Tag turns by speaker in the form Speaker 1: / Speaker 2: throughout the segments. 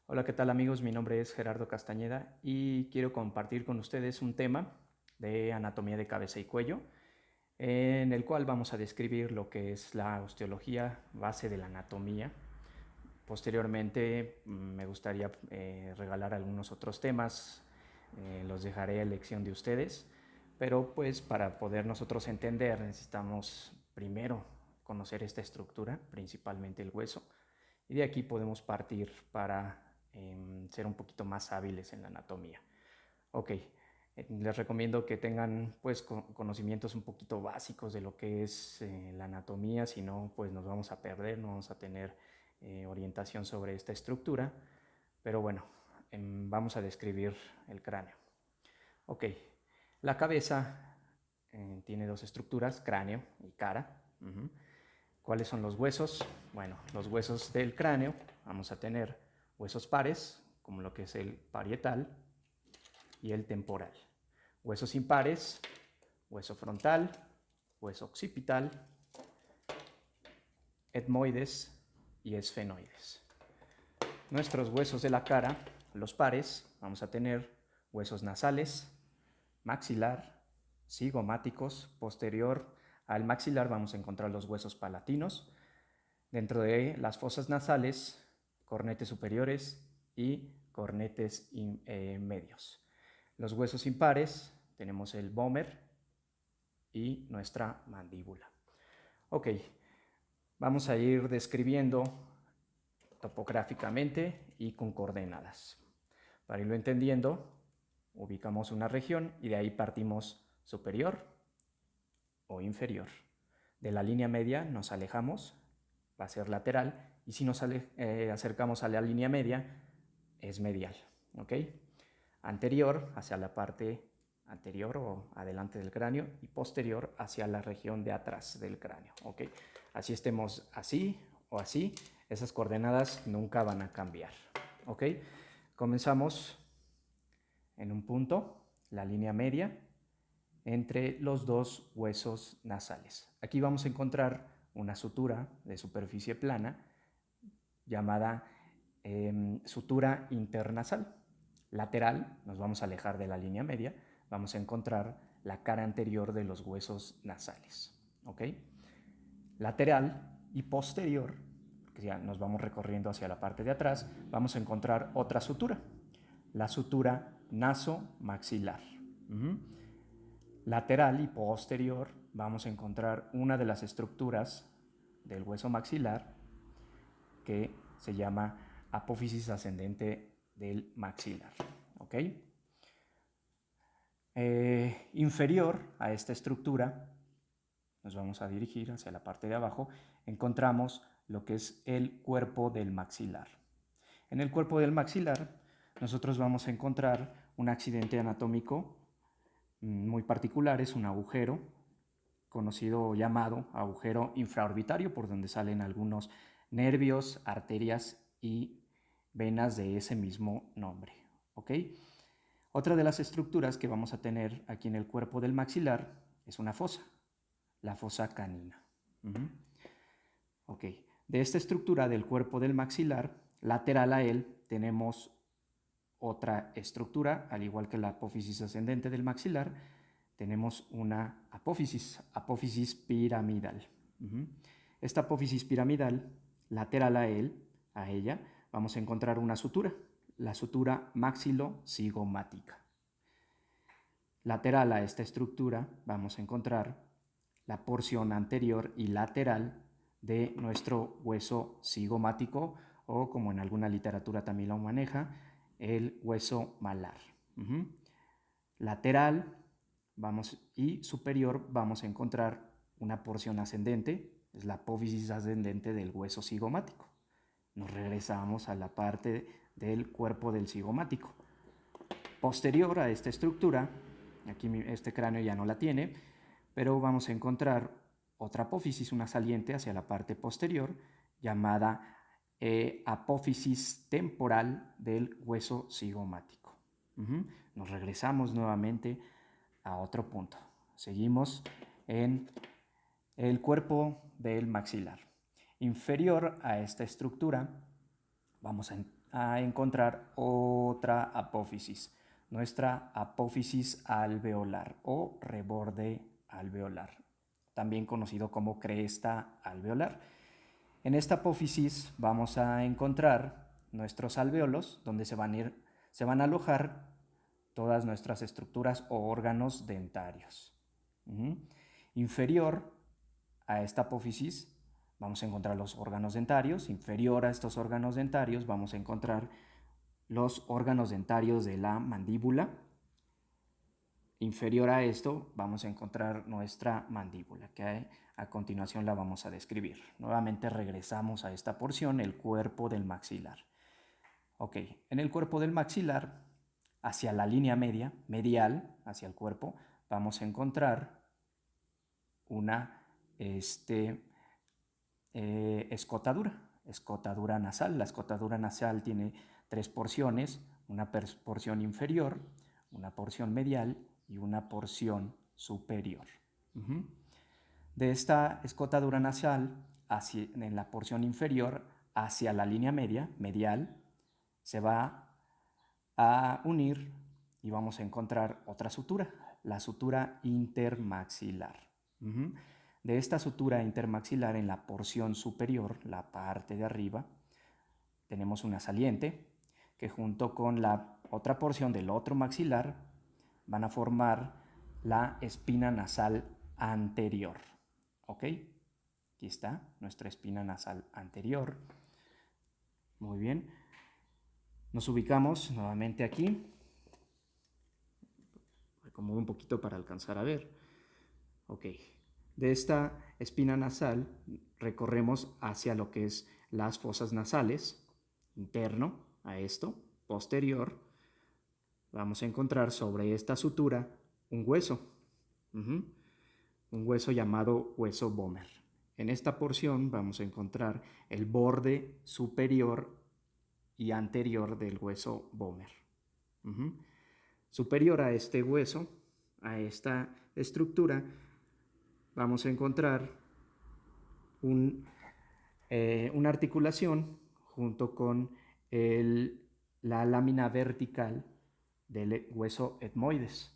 Speaker 1: Hola, ¿qué tal amigos? Mi nombre es Gerardo Castañeda y quiero compartir con ustedes un tema de anatomía de cabeza y cuello, en el cual vamos a describir lo que es la osteología base de la anatomía. Posteriormente me gustaría regalar algunos otros temas, los dejaré a elección de ustedes, pero pues para poder nosotros entender necesitamos primero conocer esta estructura, principalmente el hueso, y de aquí podemos partir para ser un poquito más hábiles en la anatomía. Ok, les recomiendo que tengan pues conocimientos un poquito básicos de lo que es la anatomía, si no pues nos vamos a perder, no vamos a tener orientación sobre esta estructura, pero bueno, vamos a describir el cráneo. Ok, la cabeza tiene dos estructuras, cráneo y cara. ¿Cuáles son los huesos? Bueno, los huesos del cráneo vamos a tener huesos pares, como lo que es el parietal y el temporal. Huesos impares, hueso frontal, hueso occipital, etmoides y esfenoides. Nuestros huesos de la cara, los pares, vamos a tener huesos nasales, maxilar, cigomáticos. Posterior al maxilar vamos a encontrar los huesos palatinos. Dentro de las fosas nasales, cornetes superiores y cornetes medios. Los huesos impares tenemos el vómer y nuestra mandíbula. Ok, vamos a ir describiendo topográficamente y con coordenadas. Para irlo entendiendo, ubicamos una región y de ahí partimos superior o inferior. De la línea media nos alejamos, va a ser lateral, y si nos acercamos a la línea media, es medial. ¿Ok? Anterior hacia la parte anterior o adelante del cráneo y posterior hacia la región de atrás del cráneo. ¿Ok? Así estemos así o así, esas coordenadas nunca van a cambiar. ¿Ok? Comenzamos en un punto, la línea media, entre los dos huesos nasales. Aquí vamos a encontrar una sutura de superficie plana llamada sutura internasal. Lateral, nos vamos a alejar de la línea media, vamos a encontrar la cara anterior de los huesos nasales. ¿Ok? Lateral y posterior, que ya nos vamos recorriendo hacia la parte de atrás, vamos a encontrar otra sutura, la sutura nasomaxilar. Lateral y posterior vamos a encontrar una de las estructuras del hueso maxilar que se llama apófisis ascendente del maxilar. ¿Ok? Inferior a esta estructura, nos vamos a dirigir hacia la parte de abajo, encontramos lo que es el cuerpo del maxilar. En el cuerpo del maxilar nosotros vamos a encontrar un accidente anatómico muy particular, es un agujero conocido llamado agujero infraorbitario, por donde salen algunos nervios, arterias y venas de ese mismo nombre. ¿Ok? Otra de las estructuras que vamos a tener aquí en el cuerpo del maxilar es una fosa, la fosa canina. Ok, de esta estructura del cuerpo del maxilar, lateral a él tenemos otra estructura, al igual que la apófisis ascendente del maxilar, tenemos una apófisis piramidal. Esta apófisis piramidal, lateral a ella, vamos a encontrar una sutura, la sutura maxilocigomática. Lateral a esta estructura vamos a encontrar la porción anterior y lateral de nuestro hueso cigomático, o como en alguna literatura también lo maneja, el hueso malar. Lateral y superior vamos a encontrar una porción ascendente, es la apófisis ascendente del hueso cigomático. Nos regresamos a la parte del cuerpo del cigomático. Posterior a esta estructura, aquí este cráneo ya no la tiene, pero vamos a encontrar otra apófisis, una saliente hacia la parte posterior, llamada apófisis temporal del hueso cigomático. Nos regresamos nuevamente a otro punto. Seguimos en el cuerpo del maxilar. Inferior a esta estructura, vamos a encontrar otra apófisis, nuestra apófisis alveolar o reborde alveolar, también conocido como cresta alveolar. En esta apófisis vamos a encontrar nuestros alvéolos, donde se van a alojar todas nuestras estructuras o órganos dentarios. Inferior a esta apófisis vamos a encontrar los órganos dentarios. Inferior a estos órganos dentarios vamos a encontrar los órganos dentarios de la mandíbula. Inferior a esto vamos a encontrar nuestra mandíbula, que a continuación la vamos a describir. Nuevamente regresamos a esta porción, el cuerpo del maxilar. Ok, en el cuerpo del maxilar, hacia la línea media, medial, hacia el cuerpo, vamos a encontrar una escotadura nasal. La escotadura nasal tiene 3 porciones, una porción inferior, una porción medial y una porción superior. De esta escotadura nasal, en la porción inferior, hacia la línea media, medial, se va a unir y vamos a encontrar otra sutura, la sutura intermaxilar. De esta sutura intermaxilar, en la porción superior, la parte de arriba, tenemos una saliente que junto con la otra porción del otro maxilar van a formar la espina nasal anterior. ¿Ok? Aquí está nuestra espina nasal anterior. Muy bien. Nos ubicamos nuevamente aquí. Acomodo un poquito para alcanzar a ver. Ok. De esta espina nasal recorremos hacia lo que es las fosas nasales, interno a esto, posterior. Vamos a encontrar sobre esta sutura un hueso, un hueso llamado hueso Böhmer. En esta porción vamos a encontrar el borde superior y anterior del hueso Böhmer. Superior a este hueso, a esta estructura, vamos a encontrar una articulación junto con la lámina vertical del hueso etmoides.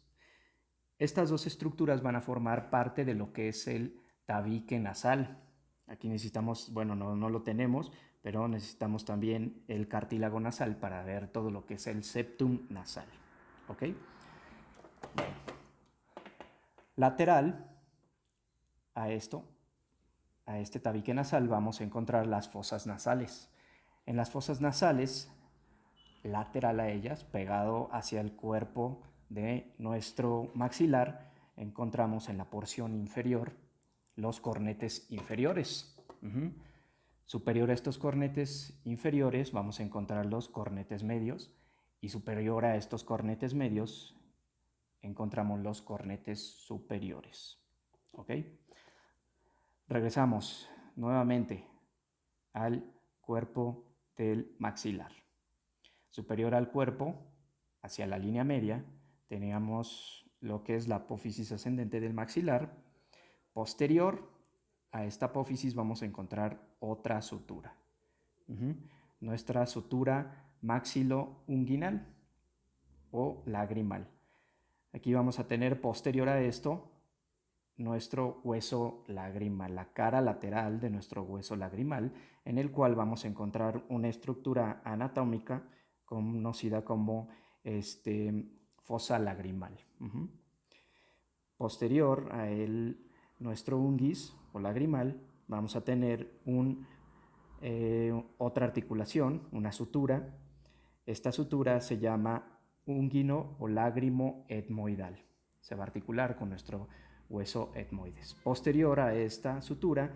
Speaker 1: Estas dos estructuras van a formar parte de lo que es el tabique nasal. Aquí necesitamos, bueno, no lo tenemos, pero necesitamos también el cartílago nasal para ver todo lo que es el septum nasal. ¿Ok? Bueno. Lateral a este tabique nasal, vamos a encontrar las fosas nasales. En las fosas nasales, lateral a ellas, pegado hacia el cuerpo de nuestro maxilar, encontramos en la porción inferior los cornetes inferiores. Superior a estos cornetes inferiores vamos a encontrar los cornetes medios, y superior a estos cornetes medios encontramos los cornetes superiores. ¿Ok? Regresamos nuevamente al cuerpo del maxilar. Superior al cuerpo, hacia la línea media, teníamos lo que es la apófisis ascendente del maxilar. Posterior a esta apófisis vamos a encontrar otra sutura. Nuestra sutura maxilounguinal o lagrimal. Aquí vamos a tener posterior a esto nuestro hueso lagrimal, la cara lateral de nuestro hueso lagrimal, en el cual vamos a encontrar una estructura anatómica conocida como fosa lagrimal. Posterior a nuestro unguis o lagrimal, vamos a tener otra articulación, una sutura. Esta sutura se llama ungino o lágrimo etmoidal. Se va a articular con nuestro hueso etmoides. Posterior a esta sutura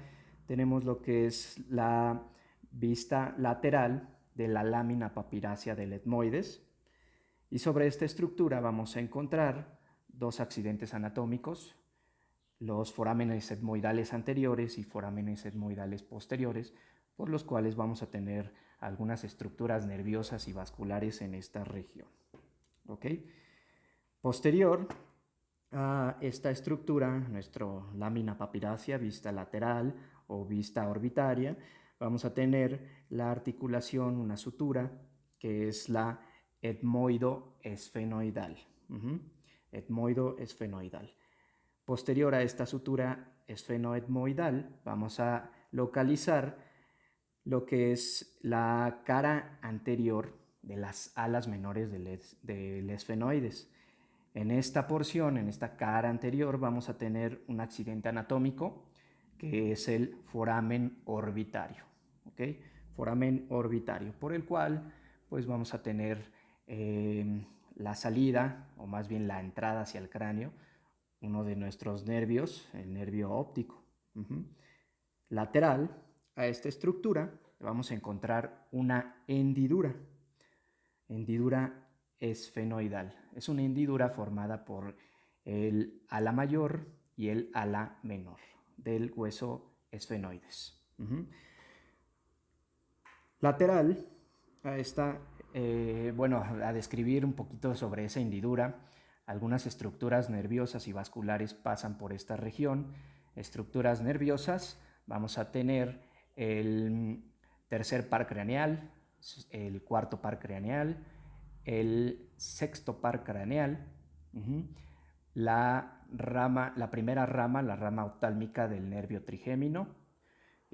Speaker 1: tenemos lo que es la vista lateral de la lámina papirácea del etmoides, y sobre esta estructura vamos a encontrar dos accidentes anatómicos, los forámenes etmoidales anteriores y forámenes etmoidales posteriores, por los cuales vamos a tener algunas estructuras nerviosas y vasculares en esta región. ¿Ok? Posterior a esta estructura, nuestra lámina papirácea, vista lateral o vista orbitaria, vamos a tener la articulación, una sutura que es la etmoidoesfenoidal. Etmoidoesfenoidal. Posterior a esta sutura esfenoetmoidal, vamos a localizar lo que es la cara anterior de las alas menores del esfenoides. En esta porción, en esta cara anterior, vamos a tener un accidente anatómico que es el foramen orbitario, ¿ok? Foramen orbitario, por el cual pues vamos a tener la salida, o más bien la entrada hacia el cráneo, uno de nuestros nervios, el nervio óptico. Lateral a esta estructura vamos a encontrar una hendidura esfenoidal. Es una hendidura formada por el ala mayor y el ala menor del hueso esfenoides. Lateral a esta, a describir un poquito sobre esa hendidura, algunas estructuras nerviosas y vasculares pasan por esta región. Estructuras nerviosas, vamos a tener el tercer par craneal, el cuarto par craneal, el sexto par craneal, la primera rama, la rama oftálmica del nervio trigémino,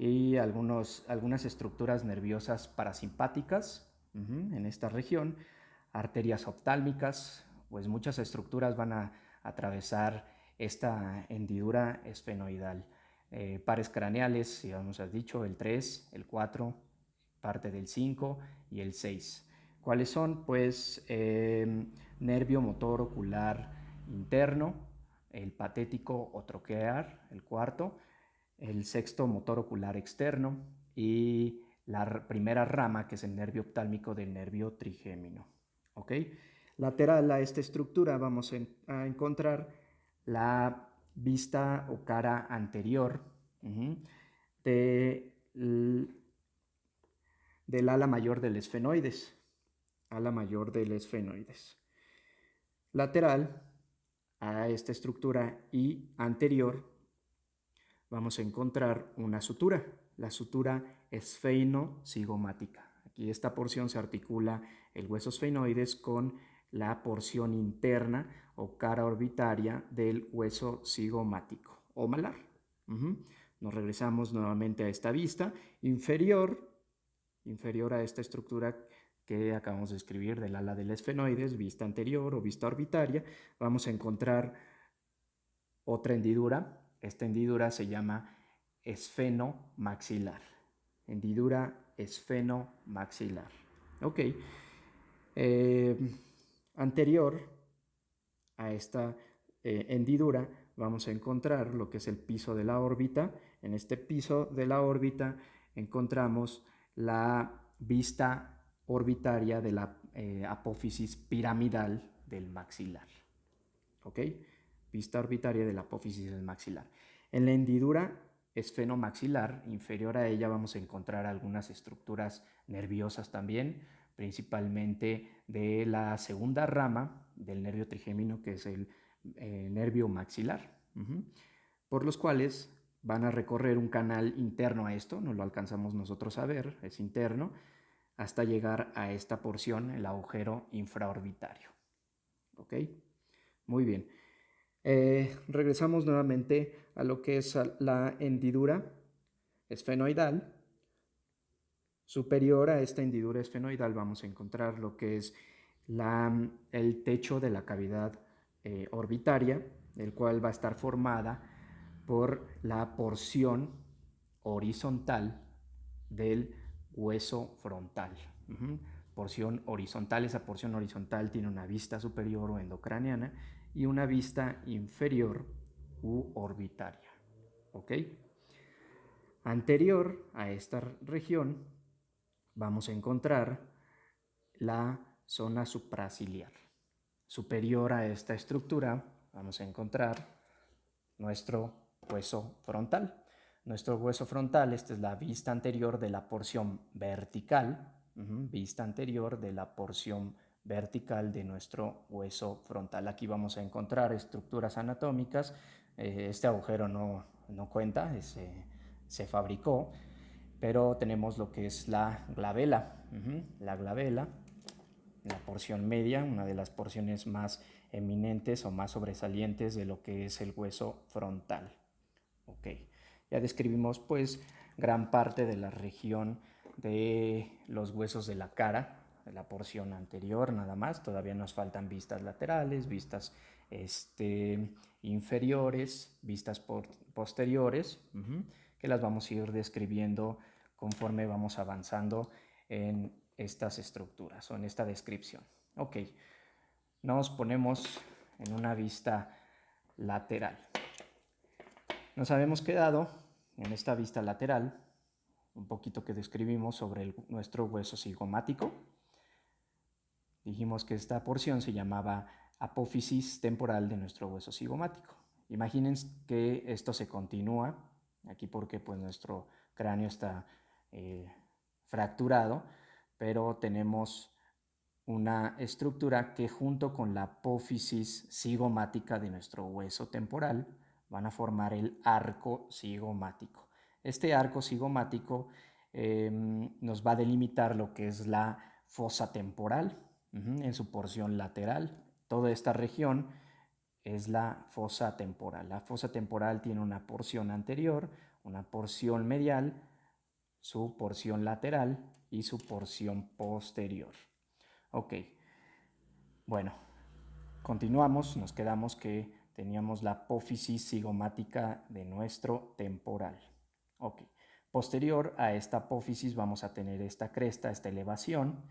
Speaker 1: y algunas estructuras nerviosas parasimpáticas en esta región, arterias oftálmicas, pues muchas estructuras van a atravesar esta hendidura esfenoidal. Pares craneales, ya hemos dicho, el 3, el 4, parte del 5 y el 6. ¿Cuáles son? Pues nervio motor ocular interno, el patético o troquear, el cuarto, el sexto motor ocular externo y la primera rama, que es el nervio oftálmico del nervio trigémino. ¿Ok? Lateral a esta estructura vamos a encontrar la vista o cara anterior del ala mayor del esfenoides. Ala mayor del esfenoides. Lateral a esta estructura y anterior vamos a encontrar una sutura, la sutura esfeino-cigomática. Aquí esta porción se articula el hueso esfenoides con la porción interna o cara orbitaria del hueso cigomático o malar. Nos regresamos nuevamente a esta vista inferior a esta estructura que acabamos de escribir del ala del esfenoides, vista anterior o vista orbitaria. Vamos a encontrar otra hendidura. Esta hendidura se llama esfenomaxilar. Hendidura esfenomaxilar. Ok. Anterior a esta hendidura vamos a encontrar lo que es el piso de la órbita. En este piso de la órbita encontramos la vista orbitaria de la apófisis piramidal del maxilar. ¿Ok? Vista orbitaria de la apófisis del maxilar. En la hendidura esfenomaxilar, inferior a ella, vamos a encontrar algunas estructuras nerviosas también, principalmente de la segunda rama del nervio trigémino, que es el nervio maxilar, por los cuales van a recorrer un canal interno a esto, no lo alcanzamos nosotros a ver, es interno, hasta llegar a esta porción, el agujero infraorbitario. ¿Ok? Muy bien. Regresamos nuevamente a lo que es la hendidura esfenoidal. Superior a esta hendidura esfenoidal vamos a encontrar lo que es el techo de la cavidad orbitaria, el cual va a estar formada por la porción horizontal del hueso frontal. Porción horizontal, esa porción horizontal tiene una vista superior o endocraneana y una vista inferior u orbitaria. ¿Ok? Anterior a esta región vamos a encontrar la zona supraciliar. Superior a esta estructura vamos a encontrar nuestro hueso frontal. Nuestro hueso frontal, esta es la vista anterior de la porción vertical, vista anterior de la porción vertical de nuestro hueso frontal. Aquí vamos a encontrar estructuras anatómicas. Este agujero no cuenta, se fabricó, pero tenemos lo que es la glabela. La glabela la porción media, una de las porciones más eminentes o más sobresalientes de lo que es el hueso frontal. Ok, ya describimos pues gran parte de la región de los huesos de la cara, de la porción anterior nada más. Todavía nos faltan vistas laterales, vistas inferiores, vistas posteriores, que las vamos a ir describiendo conforme vamos avanzando en estas estructuras o en esta descripción. Ok, nos ponemos en una vista lateral. Nos habíamos quedado en esta vista lateral un poquito que describimos sobre nuestro hueso cigomático. Dijimos que esta porción se llamaba apófisis temporal de nuestro hueso cigomático. Imaginen que esto se continúa aquí porque pues nuestro cráneo está fracturado, pero tenemos una estructura que junto con la apófisis cigomática de nuestro hueso temporal van a formar el arco cigomático. Este arco cigomático nos va a delimitar lo que es la fosa temporal en su porción lateral. Toda esta región es la fosa temporal. La fosa temporal tiene una porción anterior, una porción medial, su porción lateral y su porción posterior. Ok, bueno, continuamos, nos quedamos que teníamos la apófisis cigomática de nuestro temporal. Ok, posterior a esta apófisis vamos a tener esta cresta, esta elevación,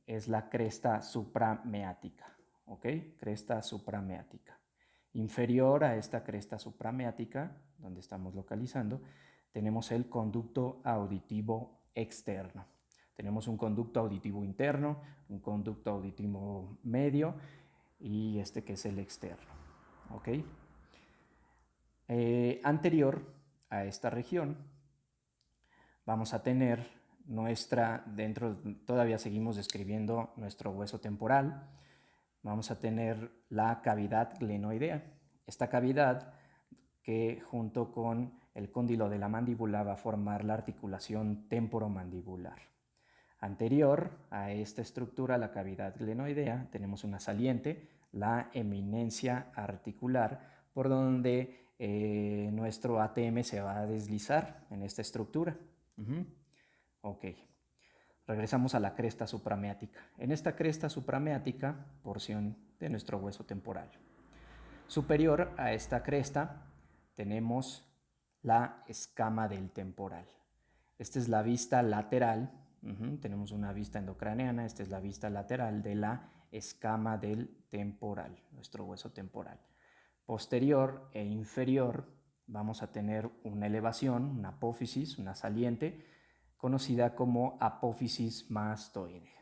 Speaker 1: es la cresta suprameática. Ok, cresta suprameática. Inferior a esta cresta suprameática, donde estamos localizando, tenemos el conducto auditivo externo. Tenemos un conducto auditivo interno, un conducto auditivo medio y este que es el externo. ¿Ok? Anterior a esta región vamos a tener todavía seguimos describiendo nuestro hueso temporal, vamos a tener la cavidad glenoidea. Esta cavidad que junto con el cóndilo de la mandíbula va a formar la articulación temporomandibular. Anterior a esta estructura, la cavidad glenoidea, tenemos una saliente, la eminencia articular, por donde nuestro ATM se va a deslizar en esta estructura. Ok, regresamos a la cresta suprameática. En esta cresta suprameática, porción de nuestro hueso temporal. Superior a esta cresta tenemos la escama del temporal. Esta es la vista lateral. Tenemos una vista endocraneana. Esta es la vista lateral de la escama del temporal, nuestro hueso temporal. Posterior e inferior vamos a tener una elevación, una apófisis, una saliente, conocida como apófisis mastoide.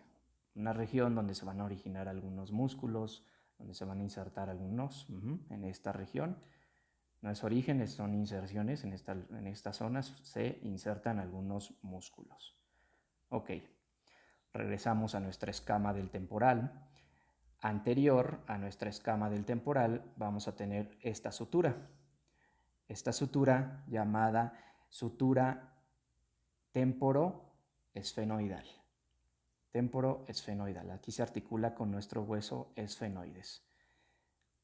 Speaker 1: Una región donde se van a originar algunos músculos, donde se van a insertar algunos en esta región. No es origen, son inserciones. En estas zonas se insertan algunos músculos. Ok, regresamos a nuestra escama del temporal. Anterior a nuestra escama del temporal vamos a tener esta sutura. Esta sutura llamada sutura temporoesfenoidal. Temporoesfenoidal. Aquí se articula con nuestro hueso esfenoides.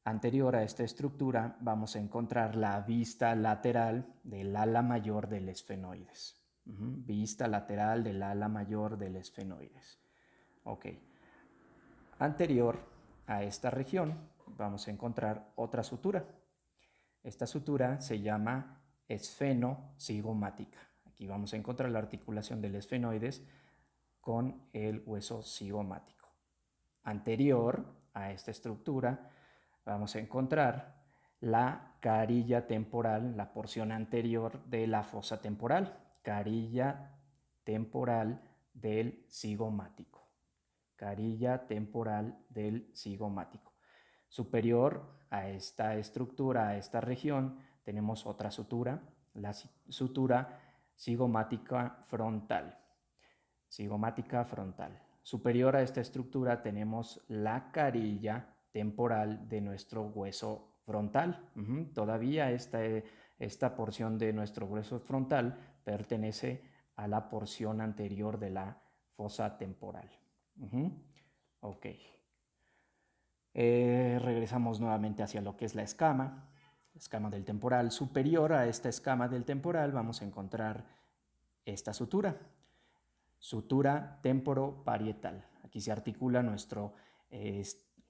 Speaker 1: Anterior a esta estructura vamos a encontrar la vista lateral del ala mayor del esfenoides. Vista lateral del ala mayor del esfenoides. Ok. Anterior a esta región vamos a encontrar otra sutura. Esta sutura se llama esfenocigomática. Aquí vamos a encontrar la articulación del esfenoides con el hueso cigomático. Anterior a esta estructura vamos a encontrar la carilla temporal, la porción anterior de la fosa temporal, carilla temporal del cigomático. Carilla temporal del cigomático. Superior a esta estructura, a esta región, tenemos otra sutura, la sutura cigomática frontal. Cigomática frontal. Superior a esta estructura tenemos la carilla temporal de nuestro hueso frontal. Todavía esta porción de nuestro hueso frontal pertenece a la porción anterior de la fosa temporal. Ok. Regresamos nuevamente hacia lo que es la escama del temporal. Superior a esta escama del temporal vamos a encontrar esta sutura, sutura temporoparietal. Aquí se articula nuestro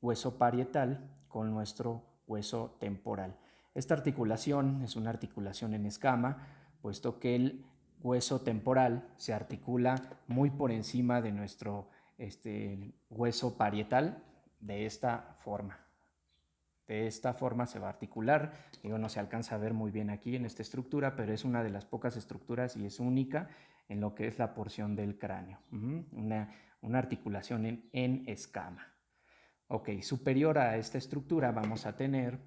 Speaker 1: hueso parietal con nuestro hueso temporal. Esta articulación es una articulación en escama, puesto que el hueso temporal se articula muy por encima de nuestro hueso parietal de esta forma. De esta forma se va a articular. Digo, no se alcanza a ver muy bien aquí en esta estructura, pero es una de las pocas estructuras y es única en lo que es la porción del cráneo. Una articulación en escama. Ok, superior a esta estructura vamos a tener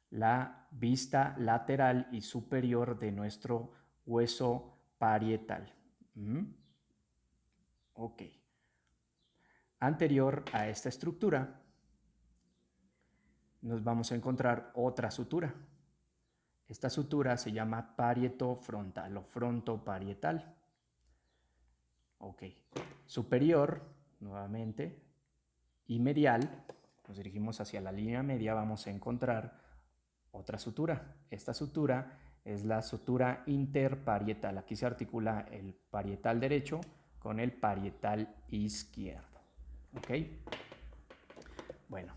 Speaker 1: la vista lateral y superior de nuestro hueso parietal. Ok. Anterior a esta estructura nos vamos a encontrar otra sutura. Esta sutura se llama parietofrontal o frontoparietal. Ok. Superior, nuevamente, y medial, nos dirigimos hacia la línea media, vamos a encontrar otra sutura. Esta sutura es la sutura interparietal. Aquí se articula el parietal derecho con el parietal izquierdo. ¿Ok? Bueno,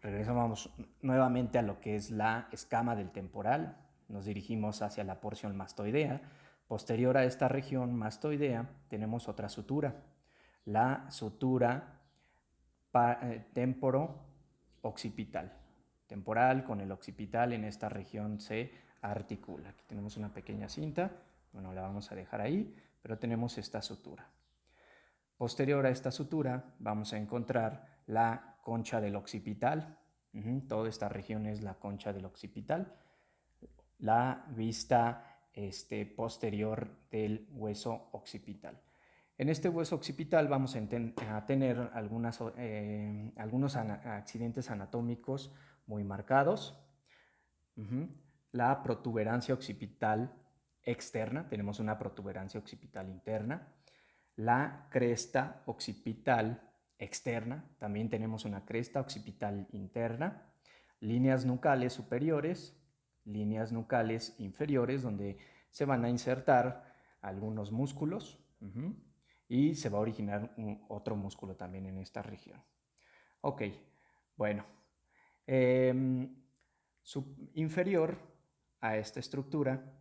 Speaker 1: regresamos nuevamente a lo que es la escama del temporal. Nos dirigimos hacia la porción mastoidea. Posterior a esta región mastoidea tenemos otra sutura, la sutura temporo-occipital. Temporal con el occipital en esta región se articula. Aquí tenemos una pequeña cinta, bueno, la vamos a dejar ahí, pero tenemos esta sutura. Posterior a esta sutura vamos a encontrar la concha del occipital. Toda esta región es la concha del occipital. La vista posterior del hueso occipital. En este hueso occipital vamos a tener algunos accidentes anatómicos muy marcados. La protuberancia occipital externa, tenemos una protuberancia occipital interna. La cresta occipital externa, también tenemos una cresta occipital interna. Líneas nucales superiores, líneas nucales inferiores, donde se van a insertar algunos músculos. Y se va a originar otro músculo también en esta región. Ok, bueno. Inferior a esta estructura,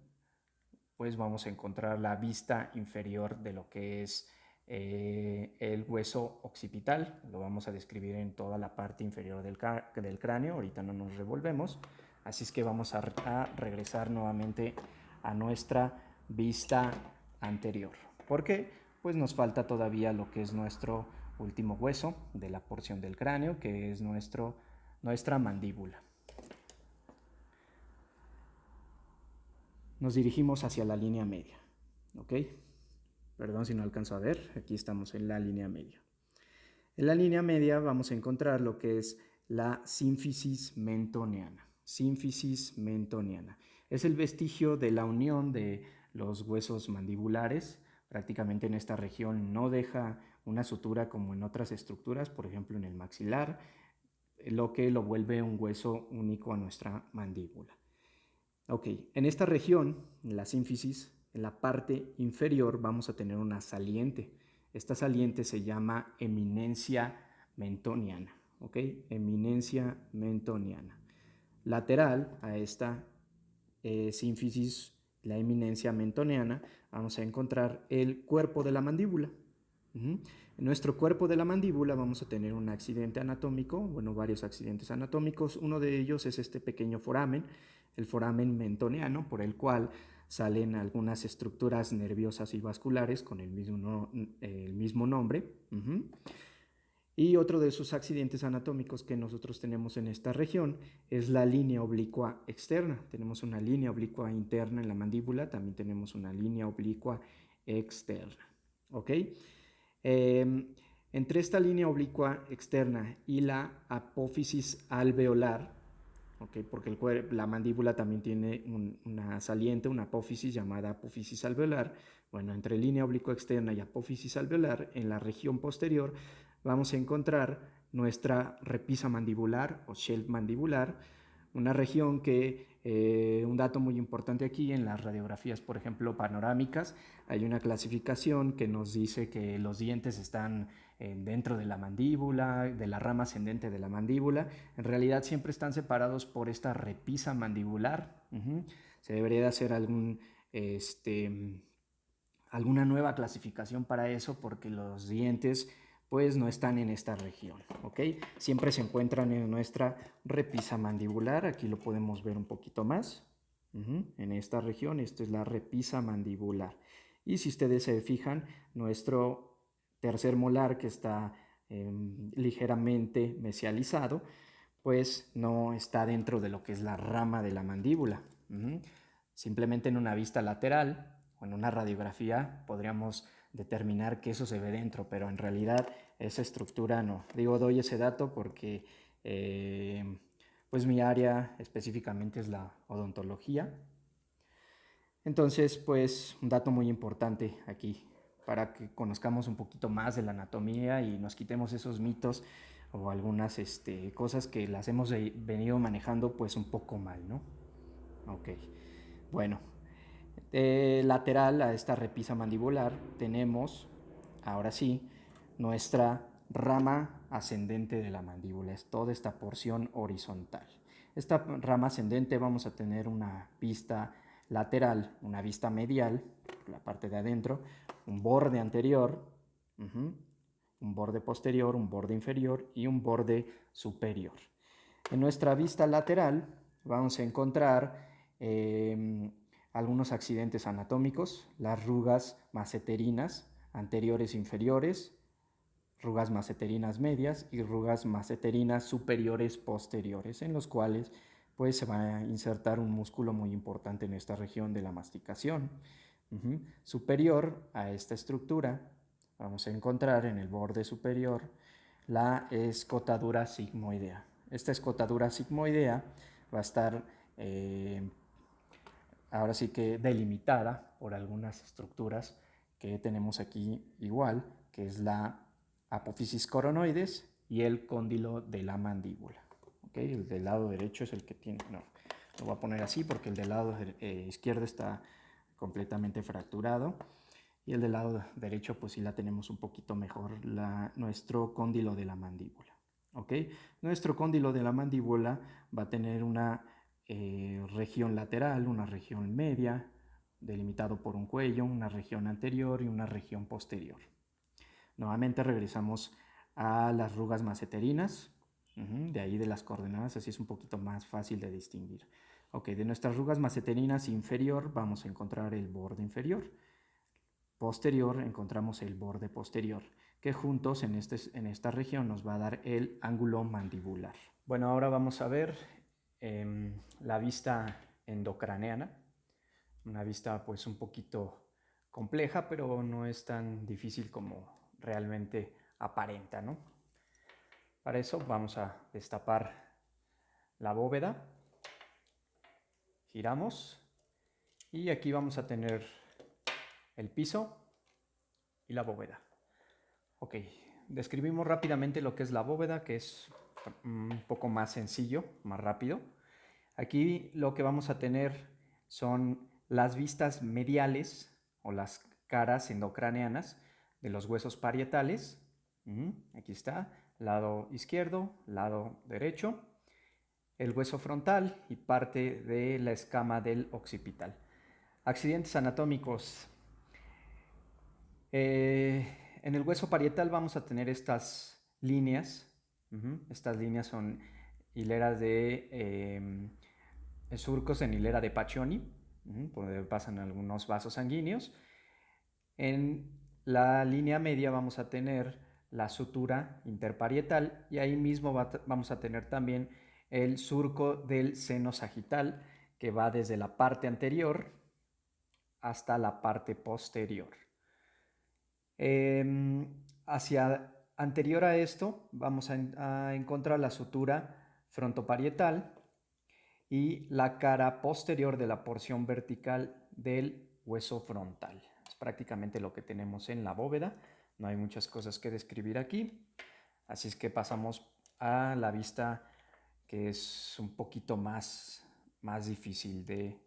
Speaker 1: pues vamos a encontrar la vista inferior de lo que es el hueso occipital. Lo vamos a describir en toda la parte inferior del cráneo. Ahorita no nos revolvemos. Así es que vamos a regresar nuevamente a nuestra vista anterior. ¿Por qué? Pues nos falta todavía lo que es nuestro último hueso de la porción del cráneo, que es nuestra mandíbula. Nos dirigimos hacia la línea media. ¿Ok? Perdón si no alcanzo a ver. Aquí estamos en la línea media. En la línea media vamos a encontrar lo que es la sínfisis mentoniana. Sínfisis mentoniana. Es el vestigio de la unión de los huesos mandibulares. Prácticamente en esta región no deja una sutura como en otras estructuras, por ejemplo en el maxilar, lo que lo vuelve un hueso único a nuestra mandíbula. Ok, en esta región, en la sínfisis, en la parte inferior vamos a tener una saliente. Esta saliente se llama eminencia mentoniana. Ok, eminencia mentoniana. Lateral a esta sínfisis, la eminencia mentoniana, vamos a encontrar el cuerpo de la mandíbula. En nuestro cuerpo de la mandíbula vamos a tener un accidente anatómico, bueno, varios accidentes anatómicos. Uno de ellos es este pequeño foramen, el foramen mentoniano, por el cual salen algunas estructuras nerviosas y vasculares con el mismo nombre. Y otro de esos accidentes anatómicos que nosotros tenemos en esta región es la línea oblicua externa. Tenemos una línea oblicua interna en la mandíbula, también tenemos una línea oblicua externa. ¿Ok? Entre esta línea oblicua externa y la apófisis alveolar, ¿okay? Porque la mandíbula también tiene una saliente, una apófisis llamada apófisis alveolar. Bueno, entre línea oblicua externa y apófisis alveolar, en la región posterior, vamos a encontrar nuestra repisa mandibular o shelf mandibular, una región que, un dato muy importante aquí en las radiografías, por ejemplo, panorámicas, hay una clasificación que nos dice que los dientes están dentro de la mandíbula, de la rama ascendente de la mandíbula. En realidad siempre están separados por esta repisa mandibular. Se debería de hacer alguna nueva clasificación para eso, porque los dientes pues no están en esta región, ¿ok? Siempre se encuentran en nuestra repisa mandibular. Aquí lo podemos ver un poquito más. En esta región, esta es la repisa mandibular. Y si ustedes se fijan, nuestro tercer molar, que está ligeramente mesializado, pues no está dentro de lo que es la rama de la mandíbula. Simplemente en una vista lateral o en una radiografía podríamos determinar que eso se ve dentro, pero en realidad esa estructura no. Doy ese dato porque pues mi área específicamente es la odontología. Entonces, pues un dato muy importante aquí para que conozcamos un poquito más de la anatomía y nos quitemos esos mitos o algunas cosas que las hemos venido manejando pues un poco mal, ¿no? Ok, bueno, lateral a esta repisa mandibular tenemos, ahora sí, nuestra rama ascendente de la mandíbula, es toda esta porción horizontal. Esta rama ascendente vamos a tener una vista lateral, una vista medial, la parte de adentro, un borde anterior, un borde posterior, un borde inferior y un borde superior. En nuestra vista lateral vamos a encontrar algunos accidentes anatómicos, las rugas maceterinas anteriores e inferiores, rugas maceterinas medias y rugas maceterinas superiores posteriores, en los cuales pues se va a insertar un músculo muy importante en esta región de la masticación. Superior a esta estructura vamos a encontrar en el borde superior la escotadura sigmoidea. Esta escotadura sigmoidea va a estar ahora sí que delimitada por algunas estructuras que tenemos aquí igual, que es la apófisis coronoides y el cóndilo de la mandíbula. ¿Okay? El del lado derecho es el que tiene, no, lo voy a poner así porque el del lado izquierdo está completamente fracturado y el del lado derecho pues sí la tenemos un poquito mejor, nuestro cóndilo de la mandíbula. ¿Okay? Nuestro cóndilo de la mandíbula va a tener una región lateral, una región media, delimitado por un cuello, una región anterior y una región posterior. Nuevamente regresamos a las rugas maceterinas, de ahí de las coordenadas, así es un poquito más fácil de distinguir. Ok, de nuestras rugas maceterinas inferior vamos a encontrar el borde inferior. Posterior encontramos el borde posterior, que juntos en esta región nos va a dar el ángulo mandibular. Bueno, ahora vamos a ver la vista endocraneana, una vista pues un poquito compleja, pero no es tan difícil como realmente aparenta, ¿no? Para eso vamos a destapar la bóveda, giramos y aquí vamos a tener el piso y la bóveda. Ok, describimos rápidamente lo que es la bóveda, que es un poco más sencillo, más rápido. Aquí lo que vamos a tener son las vistas mediales o las caras endocraneanas de los huesos parietales. Aquí está, lado izquierdo, lado derecho, el hueso frontal y parte de la escama del occipital. Accidentes anatómicos. En el hueso parietal vamos a tener estas líneas. Estas líneas son hileras de surcos en hilera de Paccioni, donde pasan algunos vasos sanguíneos. En la línea media vamos a tener la sutura interparietal y ahí mismo vamos a tener también el surco del seno sagital, que va desde la parte anterior hasta la parte posterior. Hacia anterior a esto vamos a encontrar la sutura frontoparietal y la cara posterior de la porción vertical del hueso frontal. Es prácticamente lo que tenemos en la bóveda. No hay muchas cosas que describir aquí. Así es que pasamos a la vista que es un poquito más difícil de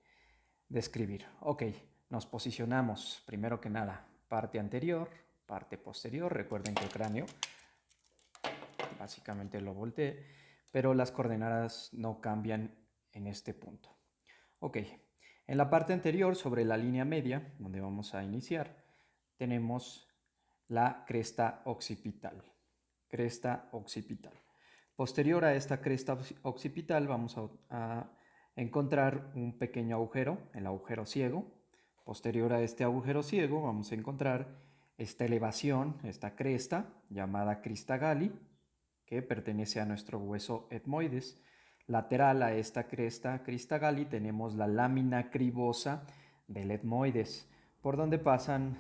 Speaker 1: describir. Ok, nos posicionamos primero que nada, parte anterior, parte posterior. Recuerden que el cráneo básicamente lo volteé, pero las coordenadas no cambian en este punto. Ok, en la parte anterior, sobre la línea media, donde vamos a iniciar, tenemos la cresta occipital. Cresta occipital. Posterior a esta cresta occipital vamos a encontrar un pequeño agujero, el agujero ciego. Posterior a este agujero ciego vamos a encontrar esta elevación, esta cresta llamada crista galli, que pertenece a nuestro hueso etmoides. Lateral a esta crista galli, tenemos la lámina cribosa del etmoides, por donde pasan,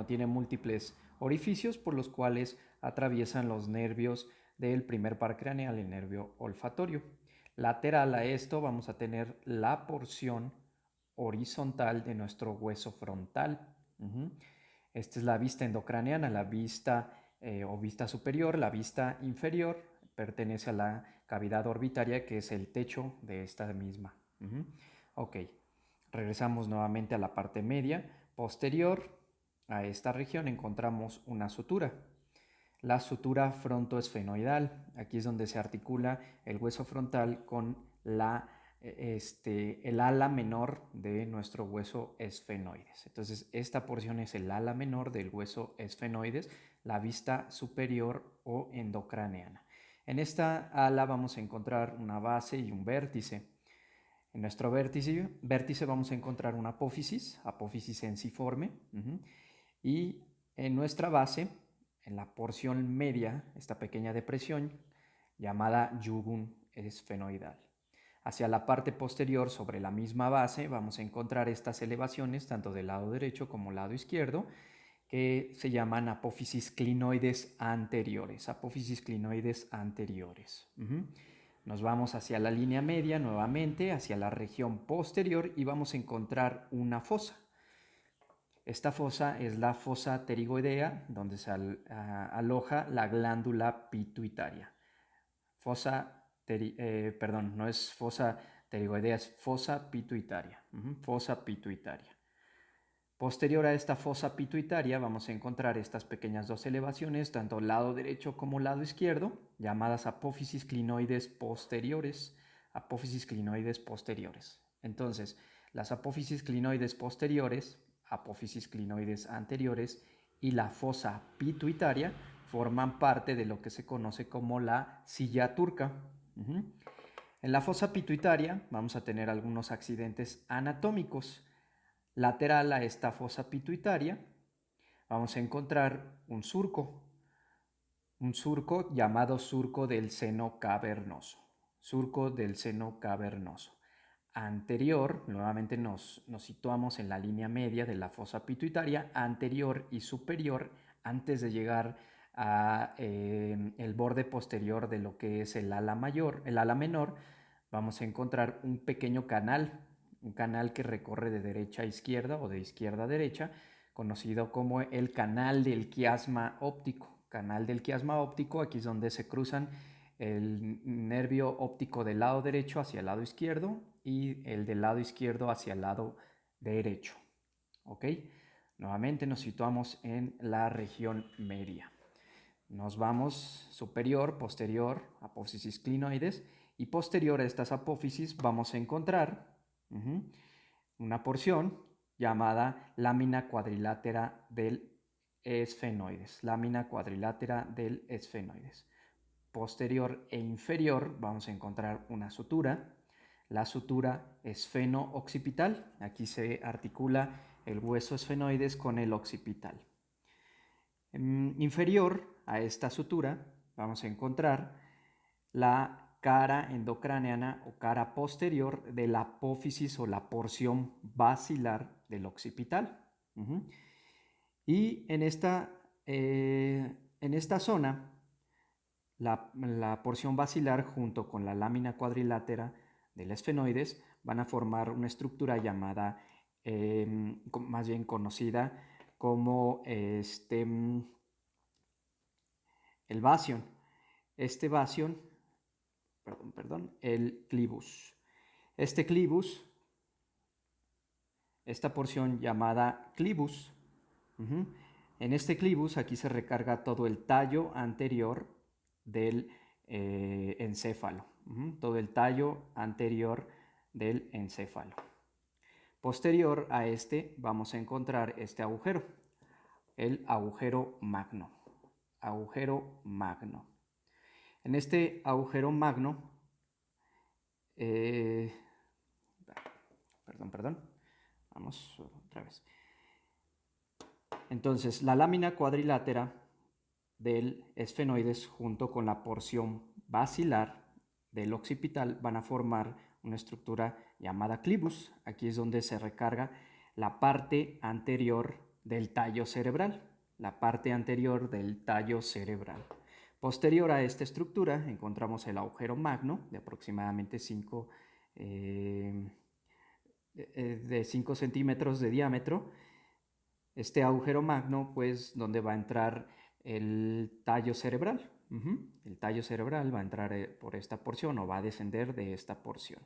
Speaker 1: tiene múltiples orificios por los cuales atraviesan los nervios del primer par craneal, el nervio olfatorio. Lateral a esto vamos a tener la porción horizontal de nuestro hueso frontal. Esta es la vista endocraneana, la vista o vista superior. La vista inferior pertenece a la cavidad orbitaria, que es el techo de esta misma. Ok, regresamos nuevamente a la parte media. Posterior a esta región encontramos una sutura. La sutura frontoesfenoidal. Aquí es donde se articula el hueso frontal con el ala menor de nuestro hueso esfenoides. Entonces, esta porción es el ala menor del hueso esfenoides, la vista superior o endocraneana. En esta ala vamos a encontrar una base y un vértice. En nuestro vértice vamos a encontrar una apófisis ensiforme, y en nuestra base, en la porción media, esta pequeña depresión llamada yugum esfenoidal. Hacia la parte posterior, sobre la misma base, vamos a encontrar estas elevaciones, tanto del lado derecho como lado izquierdo, que se llaman apófisis clinoides anteriores. Apófisis clinoides anteriores. Nos vamos hacia la línea media nuevamente, hacia la región posterior, y vamos a encontrar una fosa. Esta fosa es la fosa pterigoidea, donde se aloja la glándula pituitaria. No es fosa pterigoidea, es fosa pituitaria. Fosa pituitaria. Posterior a esta fosa pituitaria vamos a encontrar estas pequeñas dos elevaciones, tanto lado derecho como lado izquierdo, llamadas apófisis clinoides posteriores. Apófisis clinoides posteriores. Entonces, las apófisis clinoides posteriores, apófisis clinoides anteriores y la fosa pituitaria forman parte de lo que se conoce como la silla turca. En la fosa pituitaria vamos a tener algunos accidentes anatómicos. Lateral a esta fosa pituitaria vamos a encontrar un surco llamado surco del seno cavernoso. Surco del seno cavernoso. Anterior, nuevamente nos situamos en la línea media de la fosa pituitaria, anterior y superior, antes de llegar a el borde posterior de lo que es el ala menor, vamos a encontrar un pequeño canal, un canal que recorre de derecha a izquierda o de izquierda a derecha, conocido como el canal del quiasma óptico. Canal del quiasma óptico, aquí es donde se cruzan el nervio óptico del lado derecho hacia el lado izquierdo y el del lado izquierdo hacia el lado derecho. ¿Ok? Nuevamente nos situamos en la región media. Nos vamos superior, posterior, apófisis clinoides, y posterior a estas apófisis vamos a encontrar una porción llamada lámina cuadrilátera del esfenoides. Lámina cuadrilátera del esfenoides. Posterior e inferior vamos a encontrar una sutura, la sutura esfeno-occipital. Aquí se articula el hueso esfenoides con el occipital. Inferior a esta sutura vamos a encontrar la cara endocraneana o cara posterior de la apófisis o la porción basilar del occipital. Y en esta zona, la porción basilar junto con la lámina cuadrilátera del esfenoides van a formar una estructura llamada, más bien conocida como el basión. El clivus. Este clivus, esta porción llamada clivus, en este clivus aquí se recarga todo el tallo anterior del encéfalo, todo el tallo anterior del encéfalo. Posterior a este vamos a encontrar este agujero, el agujero magno. Agujero magno. En este agujero magno, vamos otra vez. Entonces, la lámina cuadrilátera del esfenoides junto con la porción basilar del occipital van a formar una estructura llamada clivus. Aquí es donde se recarga la parte anterior del tallo cerebral. La parte anterior del tallo cerebral. Posterior a esta estructura encontramos el agujero magno de aproximadamente 5 centímetros de diámetro. Este agujero magno, pues, donde va a entrar el tallo cerebral. El tallo cerebral va a entrar por esta porción o va a descender de esta porción.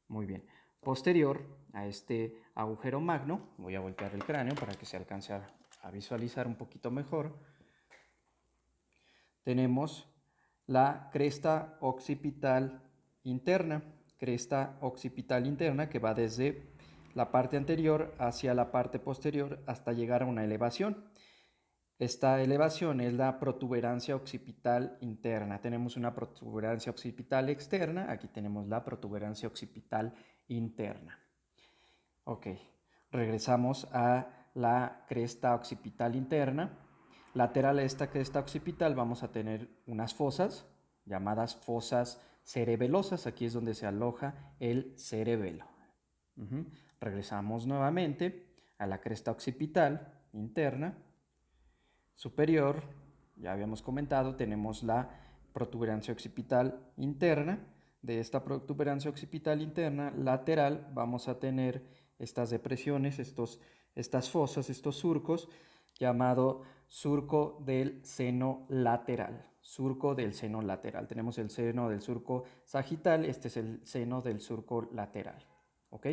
Speaker 1: Muy bien. Posterior a este agujero magno, voy a voltear el cráneo para que se alcance a visualizar un poquito mejor. Tenemos la cresta occipital interna. Cresta occipital interna que va desde la parte anterior hacia la parte posterior hasta llegar a una elevación. Esta elevación es la protuberancia occipital interna. Tenemos una protuberancia occipital externa, aquí tenemos la protuberancia occipital interna. Ok, regresamos a la cresta occipital interna. Lateral a esta cresta occipital vamos a tener unas fosas llamadas fosas cerebelosas. Aquí es donde se aloja el cerebelo. Regresamos nuevamente a la cresta occipital interna. Superior, ya habíamos comentado, tenemos la protuberancia occipital interna. De esta protuberancia occipital interna lateral vamos a tener estas depresiones, estas fosas, estos surcos, llamado surco del seno lateral. Surco del seno lateral. Tenemos el seno del surco sagital, este es el seno del surco lateral. ¿Ok?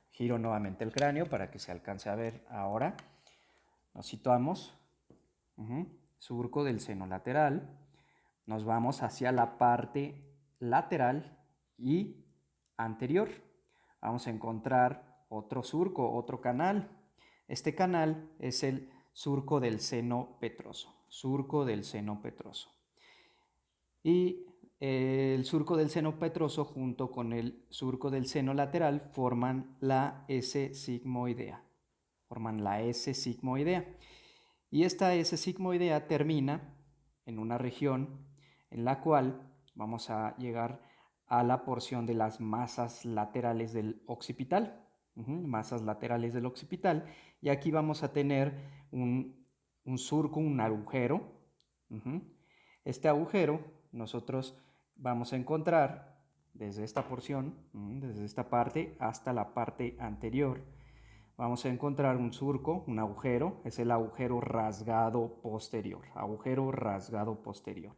Speaker 1: Giro nuevamente el cráneo para que se alcance a ver ahora. Nos situamos. Surco del seno lateral. Nos vamos hacia la parte lateral y anterior. Vamos a encontrar otro surco, otro canal. Este canal es el surco del seno petroso. Surco del seno petroso. Y el surco del seno petroso junto con el surco del seno lateral forman la S sigmoidea. Forman la S sigmoidea. Y esta S sigmoidea termina en una región en la cual vamos a llegar a la porción de las masas laterales del occipital. Masas laterales del occipital. Y aquí vamos a tener un surco, un agujero. Este agujero nosotros vamos a encontrar desde esta porción, desde esta parte hasta la parte anterior. Vamos a encontrar un surco, un agujero, es el agujero rasgado posterior, agujero rasgado posterior.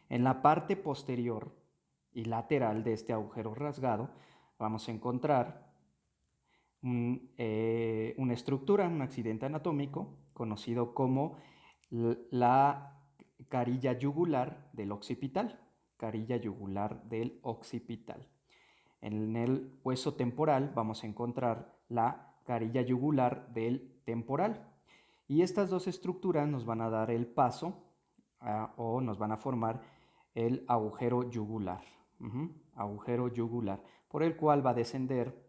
Speaker 1: En la parte posterior y lateral de este agujero rasgado vamos a encontrar una estructura, un accidente anatómico conocido como la carilla yugular del occipital. Carilla yugular del occipital. En el hueso temporal vamos a encontrar la carilla yugular del temporal. Y estas dos estructuras nos van a dar el paso o nos van a formar el agujero yugular. Agujero yugular, por el cual va a descender,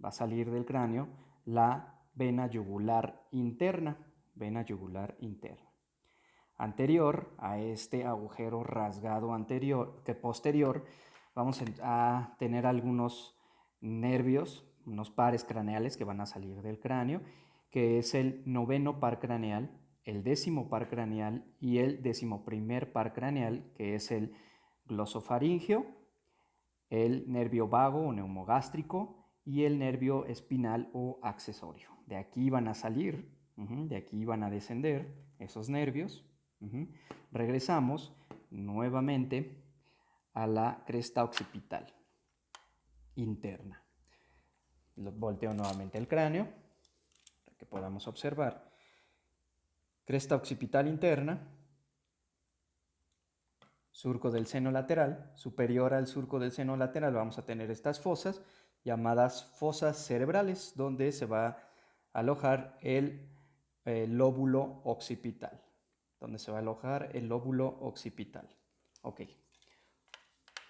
Speaker 1: va a salir del cráneo la vena yugular interna. Vena yugular interna. Anterior a este agujero rasgado posterior, vamos a tener algunos nervios, unos pares craneales que van a salir del cráneo, que es el noveno par craneal, el décimo par craneal y el decimoprimer par craneal, que es el glosofaringeo, el nervio vago o neumogástrico y el nervio espinal o accesorio. De aquí van a salir, de aquí van a descender esos nervios. Regresamos nuevamente a la cresta occipital interna. Volteo nuevamente el cráneo para que podamos observar. Cresta occipital interna, surco del seno lateral. Superior al surco del seno lateral vamos a tener estas fosas llamadas fosas cerebrales, donde se va a alojar el lóbulo occipital. Ok.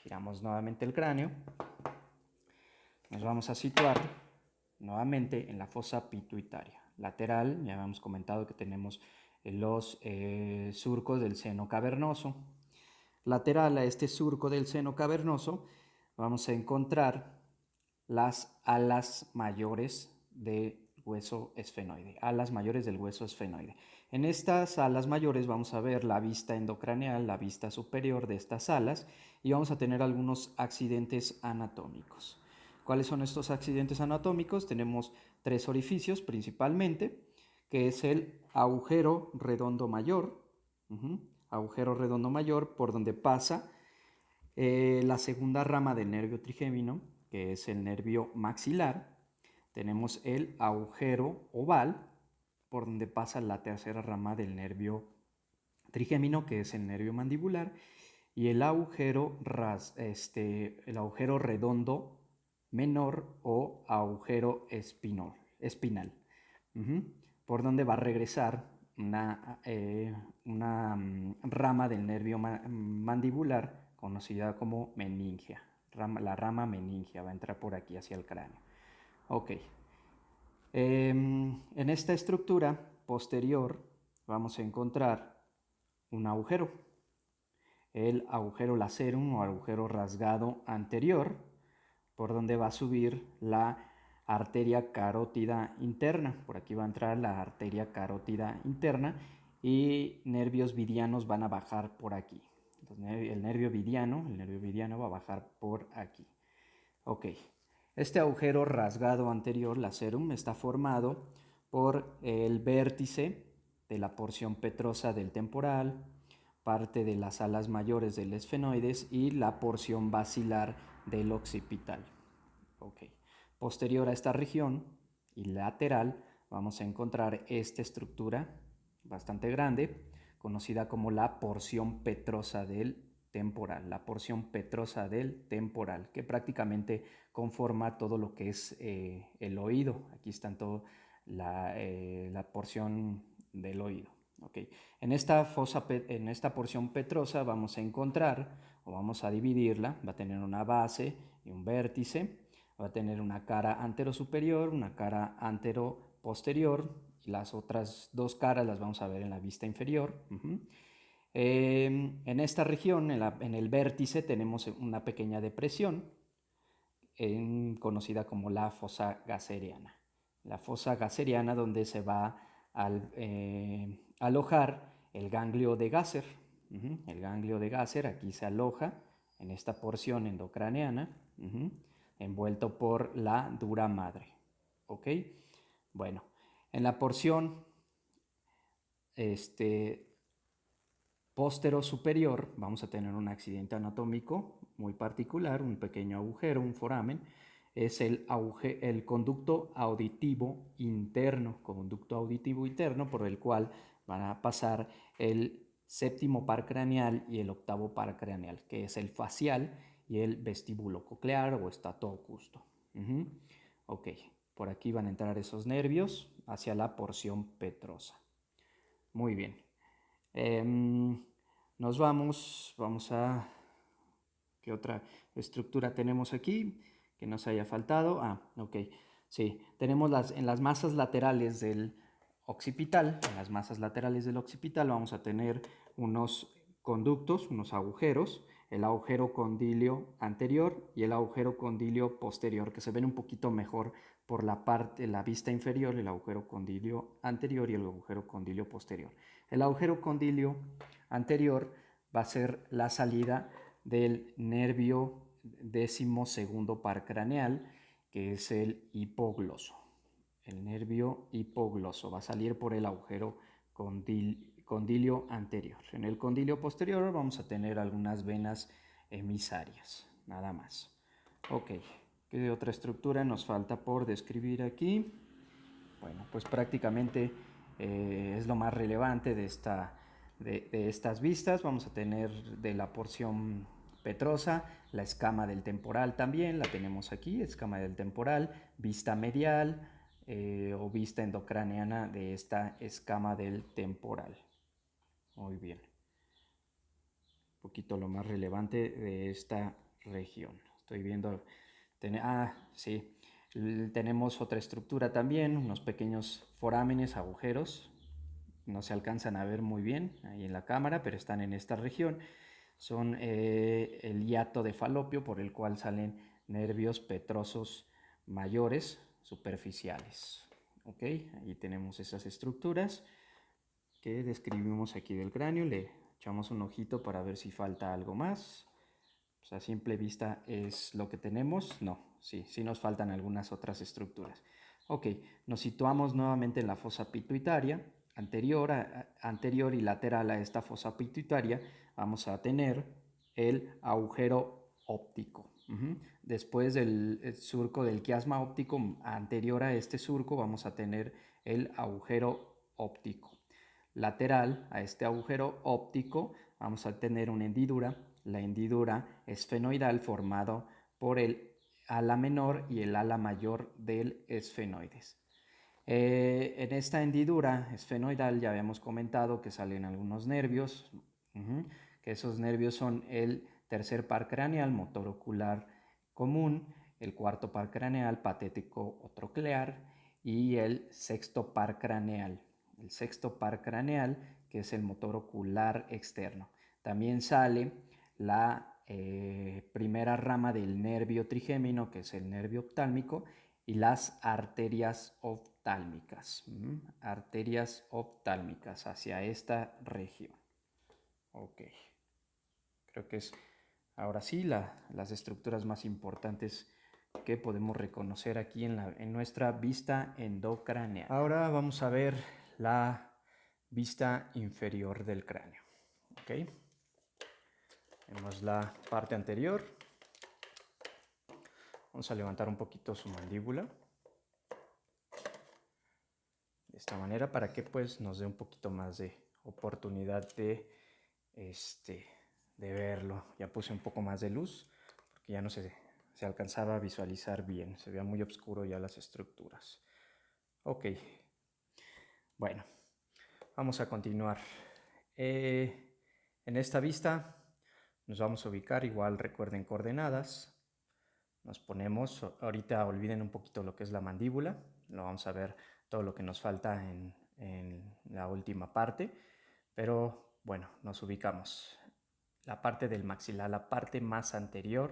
Speaker 1: Giramos nuevamente el cráneo. Nos vamos a situar nuevamente en la fosa pituitaria. Lateral, ya habíamos comentado que tenemos los surcos del seno cavernoso. Lateral a este surco del seno cavernoso vamos a encontrar las alas mayores del hueso esfenoide. Alas mayores del hueso esfenoide. En estas alas mayores vamos a ver la vista endocraneal, la vista superior de estas alas, y vamos a tener algunos accidentes anatómicos. ¿Cuáles son estos accidentes anatómicos? Tenemos 3 orificios principalmente, que es el agujero redondo mayor, agujero redondo mayor por donde pasa la segunda rama del nervio trigémino, que es el nervio maxilar. Tenemos el agujero oval por donde pasa la tercera rama del nervio trigémino, que es el nervio mandibular, y el agujero redondo menor o agujero espinal, por donde va a regresar una rama del nervio mandibular conocida como meningia. La rama meningia va a entrar por aquí hacia el cráneo. Ok. En esta estructura posterior vamos a encontrar un agujero, el agujero lacerum o agujero rasgado anterior, por donde va a subir la arteria carótida interna. Por aquí va a entrar la arteria carótida interna y nervios vidianos van a bajar por aquí. Entonces, el nervio vidiano va a bajar por aquí. Ok. Este agujero rasgado anterior, lacerum, está formado por el vértice de la porción petrosa del temporal, parte de las alas mayores del esfenoides y la porción basilar del occipital. Okay. Posterior a esta región y lateral vamos a encontrar esta estructura bastante grande, conocida como la porción petrosa del temporal, que prácticamente conforma todo lo que es el oído. Aquí está toda la porción del oído. Okay. En esta porción petrosa vamos a encontrar, o vamos a dividirla, va a tener una base y un vértice, va a tener una cara anterosuperior, una cara anteroposterior, y las otras 2 caras las vamos a ver en la vista inferior. En esta región, en el vértice, tenemos una pequeña depresión conocida como la fosa gasseriana. La fosa gasseriana, donde se va a alojar el ganglio de Gasser. El ganglio de Gasser aquí se aloja en esta porción endocraneana, envuelto por la dura madre. ¿Ok? Bueno, en la porción póstero superior vamos a tener un accidente anatómico muy particular, un pequeño agujero, un foramen. Es el conducto auditivo interno, por el cual van a pasar el séptimo par craneal y el octavo par craneal, que es el facial y el vestíbulo coclear o estatocusto. Ok, por aquí van a entrar esos nervios hacia la porción petrosa. Muy bien. Vamos a... ¿Qué otra estructura tenemos aquí que nos haya faltado? Ok. Sí, tenemos en las masas laterales del occipital. En las masas laterales del occipital vamos a tener unos conductos, unos agujeros, el agujero condilio anterior y el agujero condilio posterior, que se ven un poquito mejor por la vista inferior, el agujero condilio anterior y el agujero condilio posterior. El agujero condilio anterior va a ser la salida del nervio 12º par craneal, que es el hipogloso. El nervio hipogloso va a salir por el agujero condilio anterior. En el condilio posterior vamos a tener algunas venas emisarias, nada más. Ok, ¿qué otra estructura nos falta por describir aquí? Bueno, pues prácticamente es lo más relevante de estas vistas. Vamos a tener de la porción petrosa, la escama del temporal también, la tenemos aquí, escama del temporal, vista medial o vista endocraneana de esta escama del temporal. Muy bien. Un poquito lo más relevante de esta región. Estoy viendo... sí. Tenemos otra estructura también, unos pequeños forámenes, agujeros. No se alcanzan a ver muy bien ahí en la cámara, pero están en esta región. Son el hiato de Falopio, por el cual salen nervios petrosos mayores superficiales. Ok, ahí tenemos esas estructuras que describimos aquí del cráneo. Le echamos un ojito para ver si falta algo más. Pues a simple vista es lo que tenemos. No, sí nos faltan algunas otras estructuras. Ok, nos situamos nuevamente en la fosa pituitaria. Anterior y lateral a esta fosa pituitaria vamos a tener el agujero óptico. Después del surco del quiasma óptico, anterior a este surco, vamos a tener el agujero óptico. Lateral a este agujero óptico vamos a tener una hendidura. La hendidura esfenoidal formado por el ala menor y el ala mayor del esfenoides. En esta hendidura esfenoidal ya habíamos comentado que salen algunos nervios, que esos nervios son el tercer par craneal, motor ocular común, el cuarto par craneal, patético o troclear, y el sexto par craneal. El sexto par craneal, que es el motor ocular externo. También sale la primera rama del nervio trigémino, que es el nervio oftálmico, y las arterias oftálmicas. Arterias oftálmicas hacia esta región. Ok. Creo que es ahora sí las estructuras más importantes que podemos reconocer aquí en nuestra vista endocraneal. Ahora vamos a ver la vista inferior del cráneo. ¿Okay? Vemos la parte anterior. Vamos a levantar un poquito su mandíbula. De esta manera para que pues nos dé un poquito más de oportunidad de verlo. Ya puse un poco más de luz porque ya no se alcanzaba a visualizar bien. Se veía muy oscuro ya las estructuras. Ok. Bueno, vamos a continuar. En esta vista nos vamos a ubicar, igual recuerden coordenadas. Nos ponemos, ahorita olviden un poquito lo que es la mandíbula. Lo vamos a ver todo lo que nos falta en la última parte. Pero bueno, nos ubicamos. La parte del maxilar, la parte más anterior,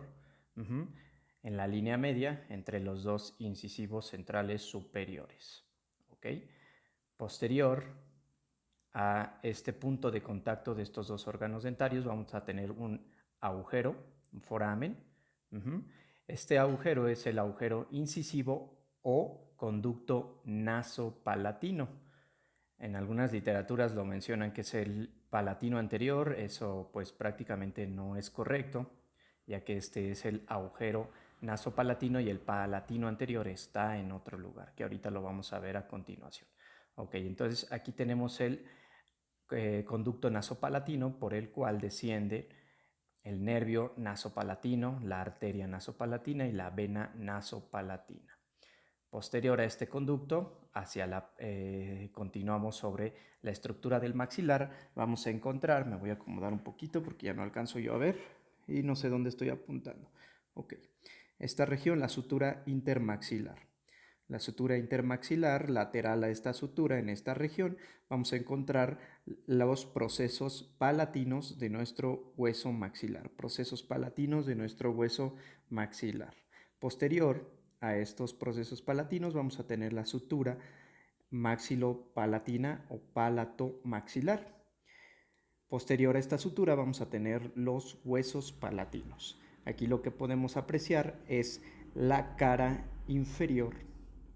Speaker 1: en la línea media entre los dos incisivos centrales superiores. ¿Okay? Posterior a este punto de contacto de estos dos órganos dentarios vamos a tener un agujero, un foramen. Este agujero es el agujero incisivo o conducto nasopalatino. En algunas literaturas lo mencionan que es el palatino anterior. Eso pues prácticamente no es correcto, ya que este es el agujero nasopalatino y el palatino anterior está en otro lugar, que ahorita lo vamos a ver a continuación. Ok, entonces aquí tenemos el conducto nasopalatino por el cual desciende el nervio nasopalatino, la arteria nasopalatina y la vena nasopalatina. Posterior a este conducto, continuamos sobre la estructura del maxilar. Vamos a encontrar, me voy a acomodar un poquito porque ya no alcanzo yo a ver y no sé dónde estoy apuntando. Ok, esta región, la sutura intermaxilar. La sutura intermaxilar, lateral a esta sutura, en esta región, vamos a encontrar los procesos palatinos de nuestro hueso maxilar. Procesos palatinos de nuestro hueso maxilar. Posterior a estos procesos palatinos vamos a tener la sutura maxilopalatina o palatomaxilar. Posterior a esta sutura vamos a tener los huesos palatinos. Aquí lo que podemos apreciar es la cara inferior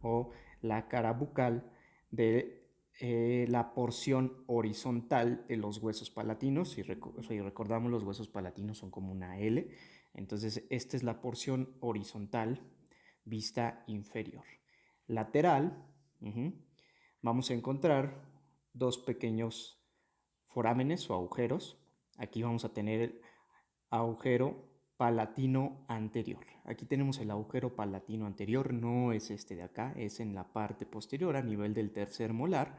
Speaker 1: o la cara bucal de la porción horizontal de los huesos palatinos. Si recordamos, los huesos palatinos son como una L. Entonces, esta es la porción horizontal vista inferior. Lateral, vamos a encontrar dos pequeños forámenes o agujeros. Aquí vamos a tener el agujero palatino anterior. Aquí tenemos el agujero palatino anterior, no es este de acá, es en la parte posterior a nivel del tercer molar.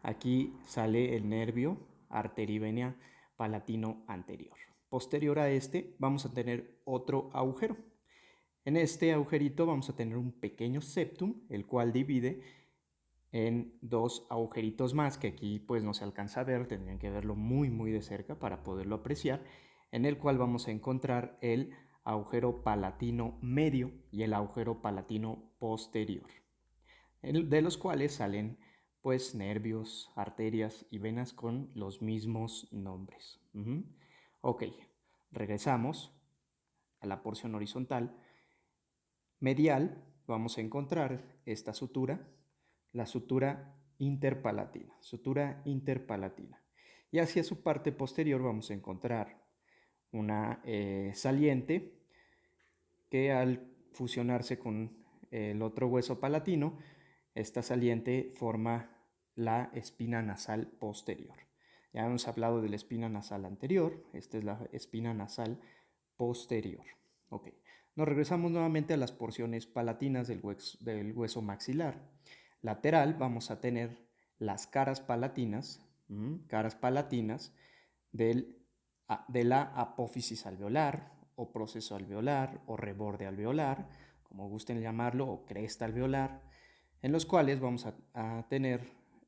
Speaker 1: Aquí sale el nervio arterivenia palatino anterior. Posterior a este vamos a tener otro agujero. En este agujerito vamos a tener un pequeño septum, el cual divide en dos agujeritos más que aquí pues no se alcanza a ver, tendrían que verlo muy de cerca para poderlo apreciar, en el cual vamos a encontrar el agujero palatino medio y el agujero palatino posterior, de los cuales salen pues nervios, arterias y venas con los mismos nombres. Ok, regresamos a la porción horizontal. Medial vamos a encontrar esta sutura, la sutura interpalatina, Y hacia su parte posterior vamos a encontrar una saliente que al fusionarse con el otro hueso palatino, esta saliente forma la espina nasal posterior. Ya hemos hablado de la espina nasal anterior, esta es la espina nasal posterior. Ok, nos regresamos nuevamente a las porciones palatinas del hueso maxilar. Lateral vamos a tener las caras palatinas de la apófisis alveolar o proceso alveolar o reborde alveolar, como gusten llamarlo, o cresta alveolar, en los cuales vamos a tener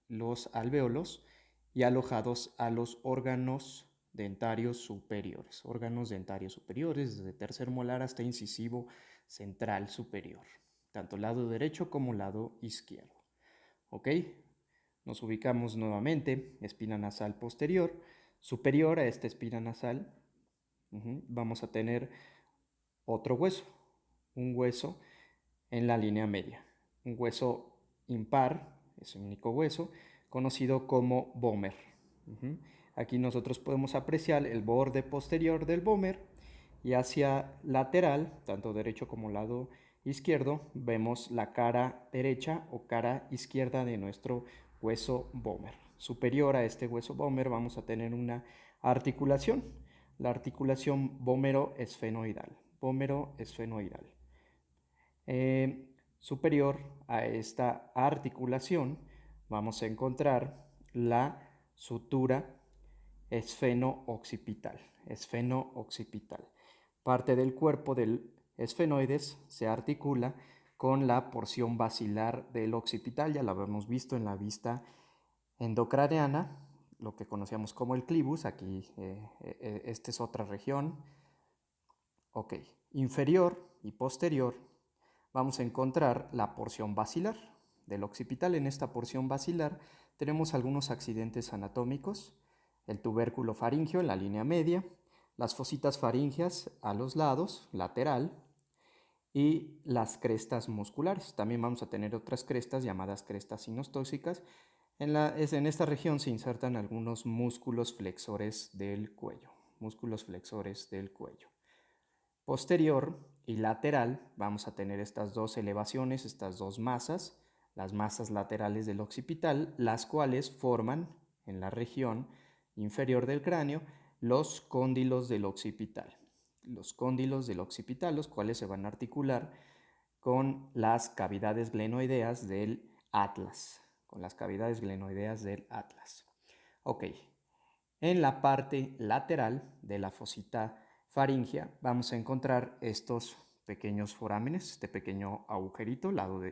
Speaker 1: los alvéolos y alojados a los órganos dentarios superiores, desde tercer molar hasta incisivo central superior, tanto lado derecho como lado izquierdo. ¿Ok? Nos ubicamos nuevamente, espina nasal posterior, superior a esta espina nasal, vamos a tener otro hueso, un hueso en la línea media, un hueso impar, es un único hueso, conocido como vómer. Aquí nosotros podemos apreciar el borde posterior del vómer y hacia lateral, tanto derecho como lado izquierdo, vemos la cara derecha o cara izquierda de nuestro hueso vómer. Superior a este hueso vómer vamos a tener una articulación, la articulación vómero-esfenoidal. Superior a esta articulación vamos a encontrar la sutura esfeno-occipital. Parte del cuerpo del esfenoides se articula con la porción basilar del occipital, ya lo habíamos visto en la vista endocraneana, lo que conocíamos como el clivus. Aquí esta es otra región. Ok, inferior y posterior vamos a encontrar la porción basilar del occipital. En esta porción basilar tenemos algunos accidentes anatómicos, el tubérculo faríngeo en la línea media, las fositas faríngeas a los lados, lateral, y las crestas musculares. También vamos a tener otras crestas llamadas crestas sinostóxicas. En esta región se insertan algunos músculos flexores del cuello. Posterior y lateral vamos a tener estas dos elevaciones, estas dos masas, las masas laterales del occipital, las cuales forman en la región inferior del cráneo los cóndilos del occipital. Los cuales se van a articular con las cavidades glenoideas del atlas. Ok, en la parte lateral de la fosita faríngea vamos a encontrar estos pequeños forámenes, este pequeño agujerito, lado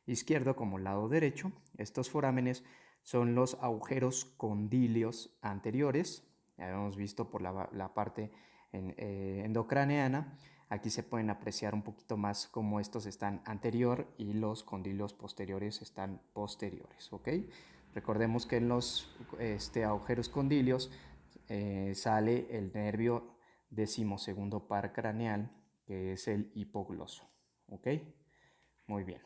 Speaker 1: izquierdo como lado derecho. Estos forámenes son los agujeros condilios anteriores. Ya habíamos visto por la parte endocraneana. Aquí se pueden apreciar un poquito más cómo estos están anterior y los condilios posteriores están posteriores. ¿Ok? Recordemos que en los agujeros condilios sale el nervio decimosegundo par craneal, que es el hipogloso. ¿Ok? Muy bien.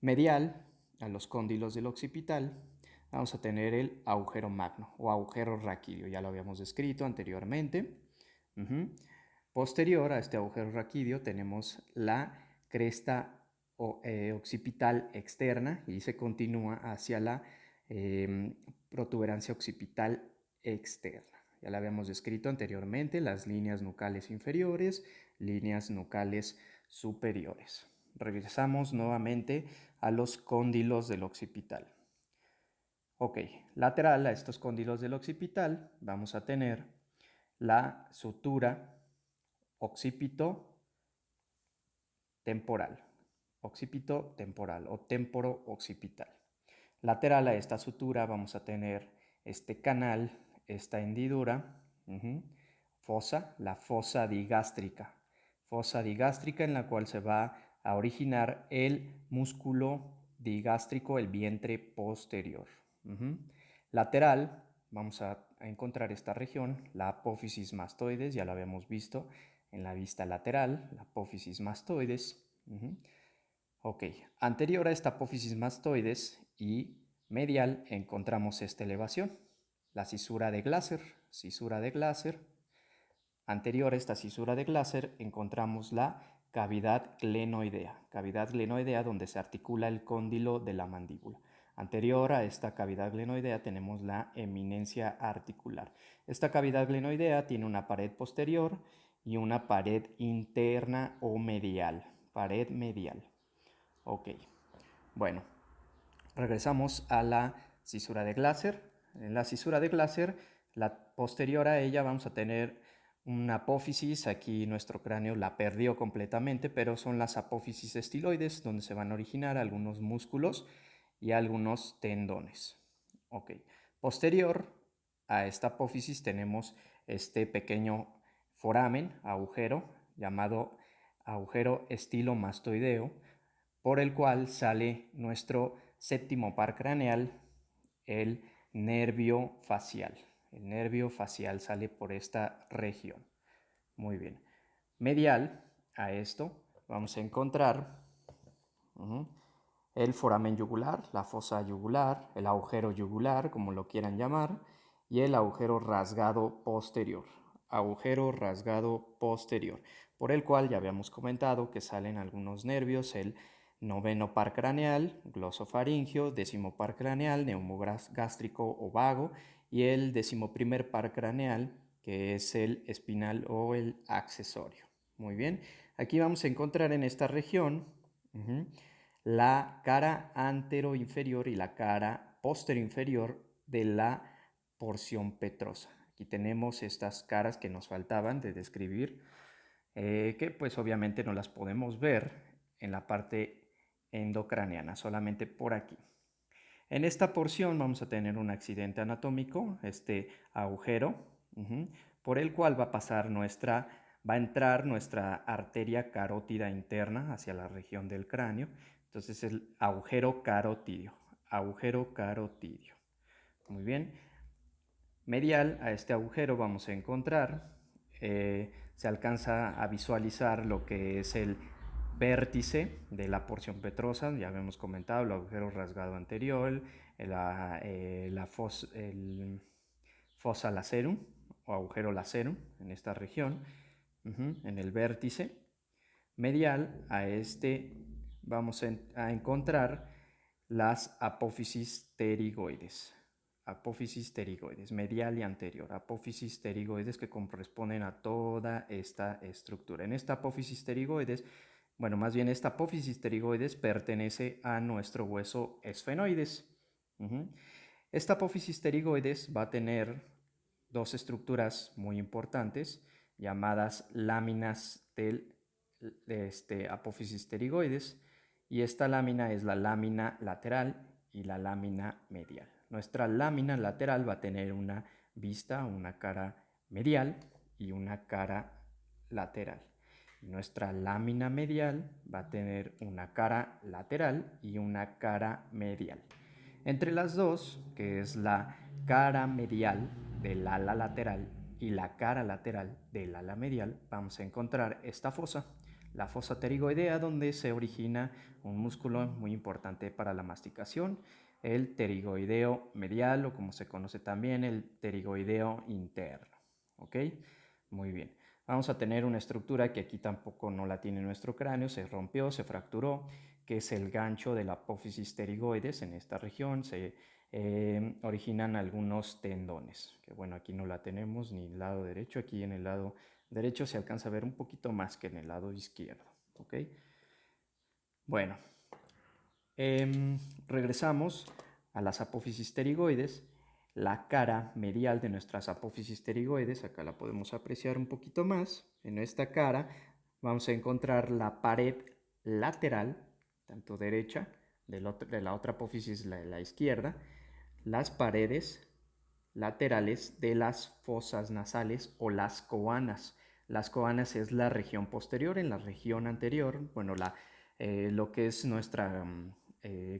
Speaker 1: Medial a los cóndilos del occipital, vamos a tener el agujero magno o agujero raquídeo. Ya lo habíamos descrito anteriormente. Posterior a este agujero raquídeo tenemos la cresta occipital externa y se continúa hacia la protuberancia occipital externa. Ya la habíamos descrito anteriormente, las líneas nucales inferiores, líneas nucales superiores. Regresamos nuevamente a los cóndilos del occipital. Ok, lateral a estos cóndilos del occipital vamos a tener la sutura occipito-temporal, occipito-temporal o temporo-occipital. Lateral a esta sutura vamos a tener este canal, esta hendidura, fosa, la fosa digástrica en la cual se va a originar el músculo digástrico, el vientre posterior. Lateral, vamos a encontrar esta región, la apófisis mastoides, ya la habíamos visto en la vista lateral, la apófisis mastoides. Ok, anterior a esta apófisis mastoides y medial encontramos esta elevación, la cisura de Glaser, Anterior a esta cisura de Glaser encontramos la cavidad glenoidea donde se articula el cóndilo de la mandíbula. Anterior a esta cavidad glenoidea tenemos la eminencia articular. Esta cavidad glenoidea tiene una pared posterior y una pared interna o medial, pared medial. Ok, bueno, regresamos a la cisura de Glaser. En la cisura de Glaser, la posterior a ella vamos a tener una apófisis. Aquí nuestro cráneo la perdió completamente, pero son las apófisis estiloides donde se van a originar algunos músculos y algunos tendones. Ok, posterior a esta apófisis tenemos este pequeño foramen, agujero, llamado agujero estilomastoideo, por el cual sale nuestro séptimo par craneal, el nervio facial. El nervio facial sale por esta región. Muy bien. Medial a esto vamos a encontrar el foramen yugular, la fosa yugular, el agujero yugular, como lo quieran llamar, y el agujero rasgado posterior. Agujero rasgado posterior, por el cual ya habíamos comentado que salen algunos nervios, el noveno par craneal, glosofaringio, décimo par craneal, neumogástrico o vago, y el decimoprimer par craneal, que es el espinal o el accesorio. Muy bien, aquí vamos a encontrar en esta región la cara anteroinferior y la cara posterior de la porción petrosa. Aquí tenemos estas caras que nos faltaban de describir, que pues obviamente no las podemos ver en la parte endocraneana, solamente por aquí. En esta porción vamos a tener un accidente anatómico, este agujero, por el cual va a entrar nuestra arteria carótida interna hacia la región del cráneo. Entonces el agujero carotidio. Muy bien. Medial a este agujero vamos a encontrar, se alcanza a visualizar lo que es el vértice de la porción petrosa, ya habíamos comentado, el agujero rasgado anterior, el fossa lacerum o agujero lacerum en esta región, en el vértice. Medial a este vamos a encontrar las apófisis pterigoides. Apófisis pterigoides, medial y anterior. Apófisis pterigoides que corresponden a toda esta estructura. En esta apófisis pterigoides, bueno, más bien esta apófisis pterigoides pertenece a nuestro hueso esfenoides. Esta apófisis pterigoides va a tener dos estructuras muy importantes llamadas láminas del apófisis pterigoides, y esta lámina es la lámina lateral y la lámina medial. Nuestra lámina lateral va a tener una vista, una cara medial y una cara lateral. Y nuestra lámina medial va a tener una cara lateral y una cara medial. Entre las dos, que es la cara medial del ala lateral y la cara lateral del ala medial, vamos a encontrar esta fosa, la fosa pterigoidea, donde se origina un músculo muy importante para la masticación, el pterigoideo medial, o como se conoce también, el pterigoideo interno. ¿Ok? Muy bien. Vamos a tener una estructura que aquí tampoco no la tiene nuestro cráneo, se rompió, se fracturó, que es el gancho de la apófisis pterigoides. En esta región se originan algunos tendones, que bueno, aquí no la tenemos ni el lado derecho, aquí en el lado derecho se alcanza a ver un poquito más que en el lado izquierdo. ¿Ok? Bueno, regresamos a las apófisis pterigoides. La cara medial de nuestras apófisis pterigoides, acá la podemos apreciar un poquito más. En esta cara vamos a encontrar la pared lateral, tanto derecha, de la otra apófisis, la izquierda, las paredes laterales de las fosas nasales o las coanas. Las coanas es la región posterior. En la región anterior, bueno, lo que es nuestra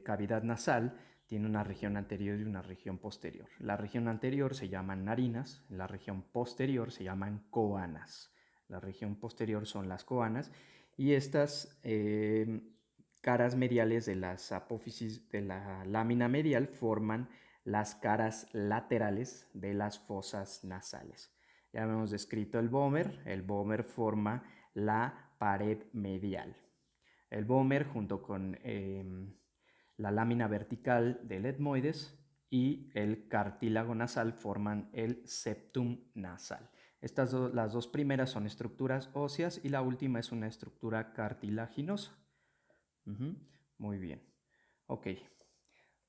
Speaker 1: cavidad nasal tiene una región anterior y una región posterior. La región anterior se llaman narinas, la región posterior se llaman coanas. La región posterior son las coanas y estas caras mediales de las apófisis de la lámina medial forman las caras laterales de las fosas nasales. Ya hemos descrito el vómer forma la pared medial. El vómer junto con la lámina vertical del etmoides y el cartílago nasal forman el septum nasal. Las dos primeras son estructuras óseas y la última es una estructura cartilaginosa. Muy bien. Ok.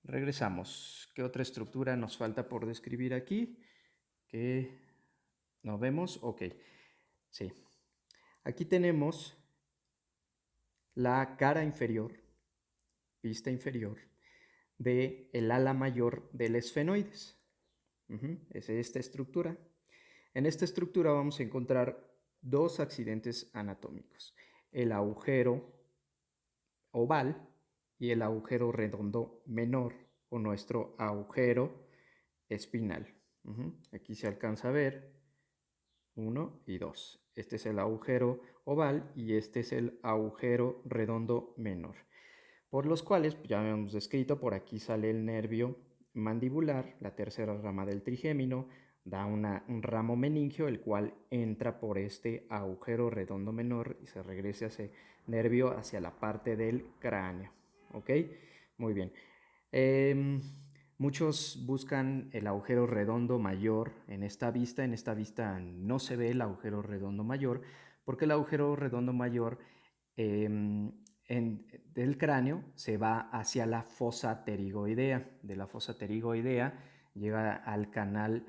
Speaker 1: Regresamos. ¿Qué otra estructura nos falta por describir aquí? ¿Qué no vemos? Ok. Sí. Aquí tenemos la cara inferior, vista inferior, del ala mayor del esfenoides. Es esta estructura. En esta estructura vamos a encontrar dos accidentes anatómicos: el agujero oval y el agujero redondo menor, o nuestro agujero espinal. Aquí se alcanza a ver 1 y 2. Este es el agujero oval y este es el agujero redondo menor, por los cuales ya hemos descrito. Por aquí sale el nervio mandibular, la tercera rama del trigémino, da un ramo meningio, el cual entra por este agujero redondo menor y se regresa ese nervio hacia la parte del cráneo. ¿Ok? Muy bien. Muchos buscan el agujero redondo mayor en esta vista. En esta vista no se ve el agujero redondo mayor, porque el agujero redondo mayor del cráneo se va hacia la fosa pterigoidea. De la fosa pterigoidea llega al canal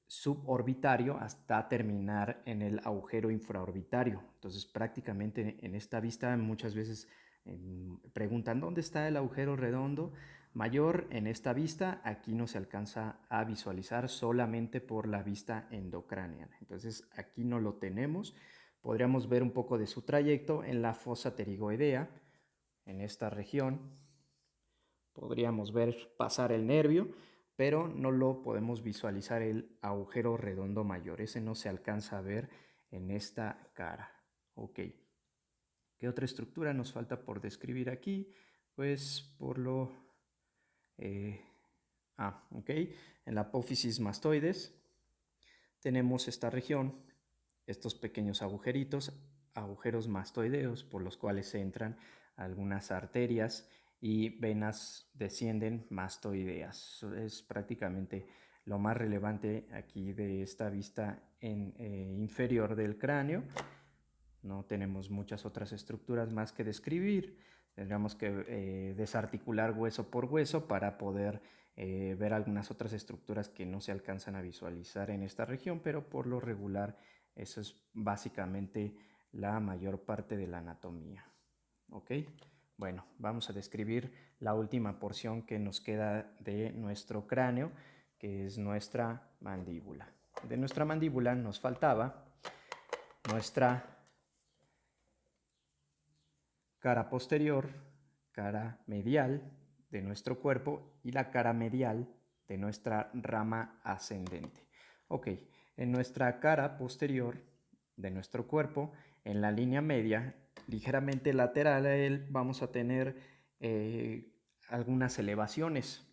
Speaker 1: suborbitario hasta terminar en el agujero infraorbitario. Entonces, prácticamente en esta vista muchas veces preguntan ¿dónde está el agujero redondo mayor? En esta vista aquí no se alcanza a visualizar, solamente por la vista endocraneana. Entonces aquí no lo tenemos. Podríamos ver un poco de su trayecto en la fosa pterigoidea. En esta región podríamos ver pasar el nervio, pero no lo podemos visualizar el agujero redondo mayor. Ese no se alcanza a ver en esta cara. Ok. ¿Qué otra estructura nos falta por describir aquí? Pues por lo... ok. En la apófisis mastoides tenemos esta región, estos pequeños agujeritos, agujeros mastoideos, por los cuales se entran algunas arterias y venas descienden mastoideas. Es prácticamente lo más relevante aquí de esta vista inferior del cráneo. No tenemos muchas otras estructuras más que describir. Tendríamos que desarticular hueso por hueso para poder ver algunas otras estructuras que no se alcanzan a visualizar en esta región, pero por lo regular eso es básicamente la mayor parte de la anatomía. ¿Ok? Bueno, vamos a describir la última porción que nos queda de nuestro cráneo, que es nuestra mandíbula. De nuestra mandíbula nos faltaba nuestra cara posterior, cara medial de nuestro cuerpo y la cara medial de nuestra rama ascendente. Ok, en nuestra cara posterior de nuestro cuerpo, en la línea media, ligeramente lateral a él, vamos a tener algunas elevaciones,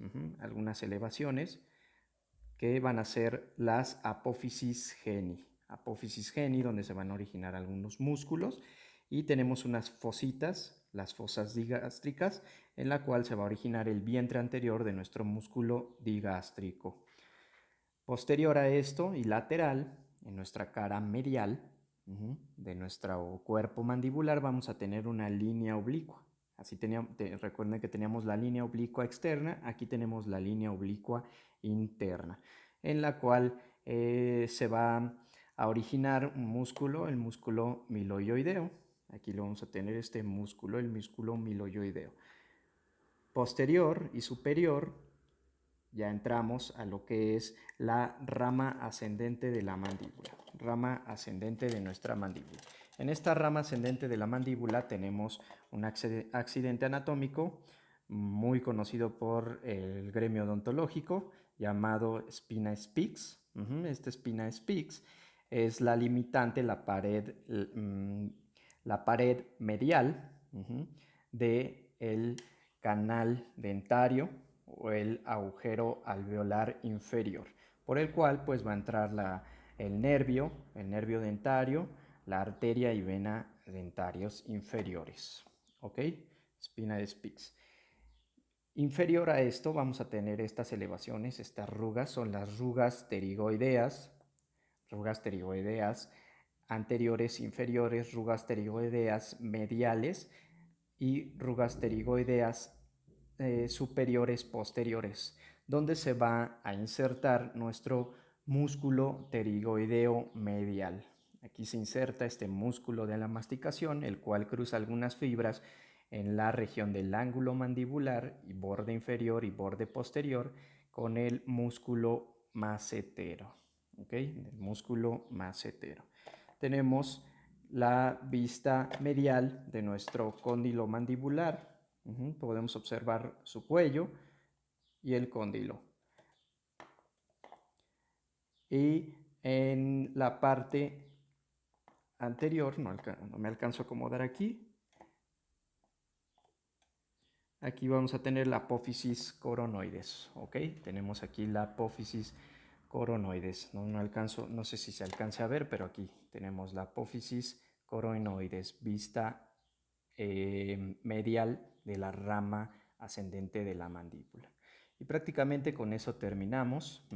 Speaker 1: que van a ser las apófisis geni, donde se van a originar algunos músculos, y tenemos unas fositas, las fosas digástricas, en la cual se va a originar el vientre anterior de nuestro músculo digástrico. Posterior a esto y lateral, en nuestra cara medial de nuestro cuerpo mandibular, vamos a tener una línea oblicua. Así recuerden que teníamos la línea oblicua externa, aquí tenemos la línea oblicua interna, en la cual se va a originar un músculo, el músculo miloioideo. Aquí lo vamos a tener este músculo, el músculo miloioideo. Posterior y superior, ya entramos a lo que es la rama ascendente de la mandíbula, rama ascendente de nuestra mandíbula. En esta rama ascendente de la mandíbula tenemos un accidente anatómico muy conocido por el gremio odontológico llamado spina spix. Este spina spix es la limitante, la pared medial del canal dentario o el agujero alveolar inferior, por el cual pues va a entrar el nervio dentario, la arteria y vena dentarios inferiores. ¿Ok? Spina de Spix. Inferior a esto vamos a tener estas elevaciones, estas rugas, son las rugas pterigoideas anteriores, inferiores, rugas pterigoideas mediales y rugas pterigoideas superiores, posteriores, donde se va a insertar nuestro músculo pterigoideo medial. Aquí se inserta este músculo de la masticación, el cual cruza algunas fibras en la región del ángulo mandibular y borde inferior y borde posterior con el músculo macetero. ¿Ok? El músculo macetero. Tenemos la vista medial de nuestro cóndilo mandibular. Podemos observar su cuello y el cóndilo. Y en la parte anterior, no me alcanzo a acomodar aquí. Aquí vamos a tener la apófisis coronoides, ¿ok? Tenemos aquí la apófisis coronoides. No sé si se alcance a ver, pero aquí tenemos la apófisis coronoides, vista medial de la rama ascendente de la mandíbula. Y prácticamente con eso terminamos.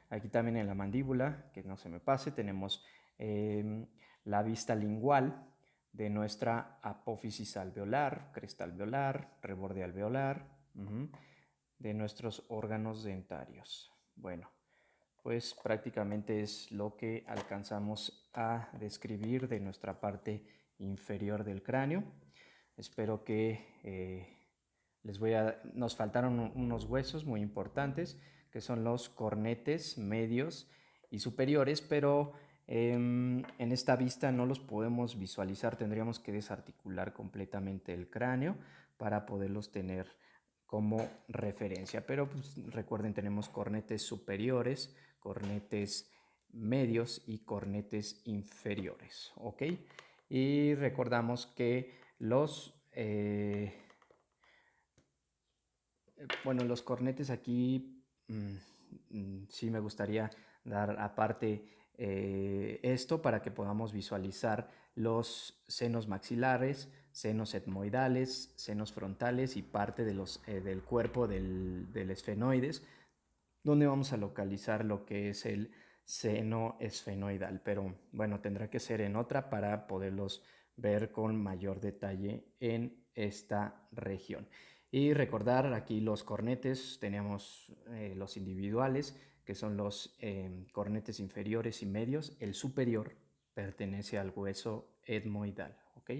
Speaker 1: Aquí también en la mandíbula, que no se me pase, tenemos la vista lingual de nuestra apófisis alveolar, cresta alveolar, reborde alveolar, de nuestros órganos dentarios. Bueno, pues prácticamente es lo que alcanzamos a describir de nuestra parte inferior del cráneo. Espero que nos faltaron unos huesos muy importantes, que son los cornetes medios y superiores, pero en esta vista no los podemos visualizar, tendríamos que desarticular completamente el cráneo para poderlos tener como referencia. Pero pues, recuerden, tenemos cornetes superiores, cornetes medios y cornetes inferiores, ¿ok? Y recordamos que los cornetes aquí sí me gustaría dar aparte esto para que podamos visualizar los senos maxilares, senos etmoidales, senos frontales y parte del cuerpo del esfenoides, donde vamos a localizar lo que es el seno esfenoidal, pero bueno, tendrá que ser en otra para poderlos ver con mayor detalle en esta región. Y recordar aquí los cornetes, tenemos los individuales, que son los cornetes inferiores y medios. El superior pertenece al hueso etmoidal, ¿ok?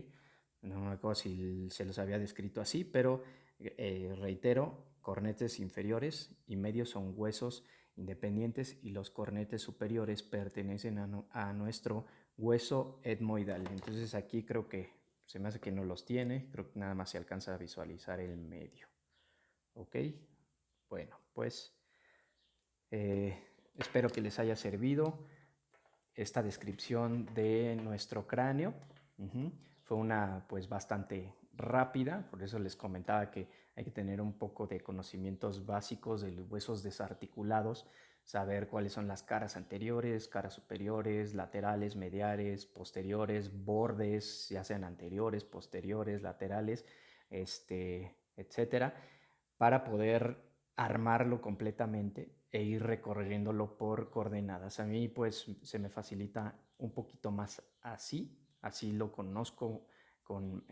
Speaker 1: No me acuerdo si se los había descrito así, pero reitero, cornetes inferiores y medios son huesos independientes y los cornetes superiores pertenecen a nuestro hueso etmoidal. Entonces aquí creo que se me hace que no los tiene, creo que nada más se alcanza a visualizar el medio. ¿Ok? Bueno, pues espero que les haya servido. esta descripción de nuestro cráneo. Fue una pues bastante rápida, por eso les comentaba que hay que tener un poco de conocimientos básicos de los huesos desarticulados, saber cuáles son las caras anteriores, caras superiores, laterales, mediales, posteriores, bordes, ya sean anteriores, posteriores, laterales, etcétera, para poder armarlo completamente e ir recorriéndolo por coordenadas. A mí pues se me facilita un poquito más así lo conozco con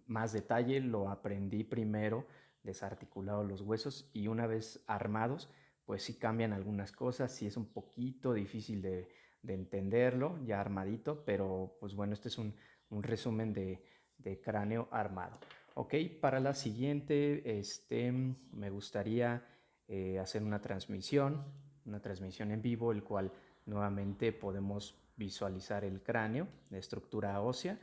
Speaker 1: más detalle, lo aprendí primero desarticulado los huesos y una vez armados pues sí cambian algunas cosas, sí es un poquito difícil de entenderlo ya armadito, pero pues bueno, este es un resumen de cráneo armado. Ok, para la siguiente, me gustaría hacer una transmisión en vivo, el cual nuevamente podemos visualizar el cráneo, la estructura ósea,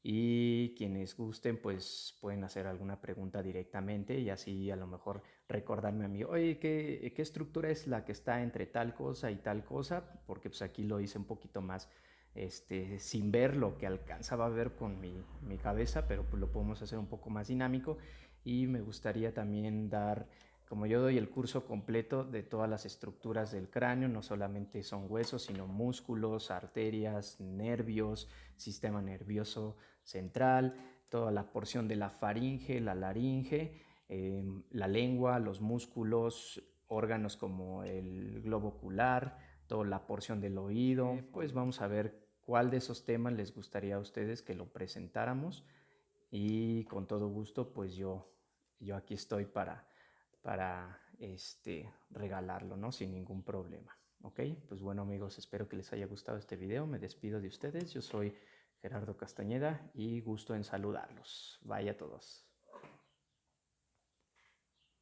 Speaker 1: y quienes gusten pues pueden hacer alguna pregunta directamente y así a lo mejor recordarme a mí, oye, ¿qué estructura es la que está entre tal cosa y tal cosa? Porque pues aquí lo hice un poquito más sin ver lo que alcanzaba a ver con mi cabeza, pero pues lo podemos hacer un poco más dinámico. Y me gustaría también dar, como yo doy el curso completo de todas las estructuras del cráneo, no solamente son huesos, sino músculos, arterias, nervios, sistema nervioso central, toda la porción de la faringe, la laringe, la lengua, los músculos, órganos como el globo ocular, toda la porción del oído. Pues vamos a ver cuál de esos temas les gustaría a ustedes que lo presentáramos y con todo gusto pues yo aquí estoy para regalarlo, ¿no? Sin ningún problema. Ok, pues bueno amigos, espero que les haya gustado este video. Me despido de ustedes. Yo soy Gerardo Castañeda y gusto en saludarlos. Vaya a todos.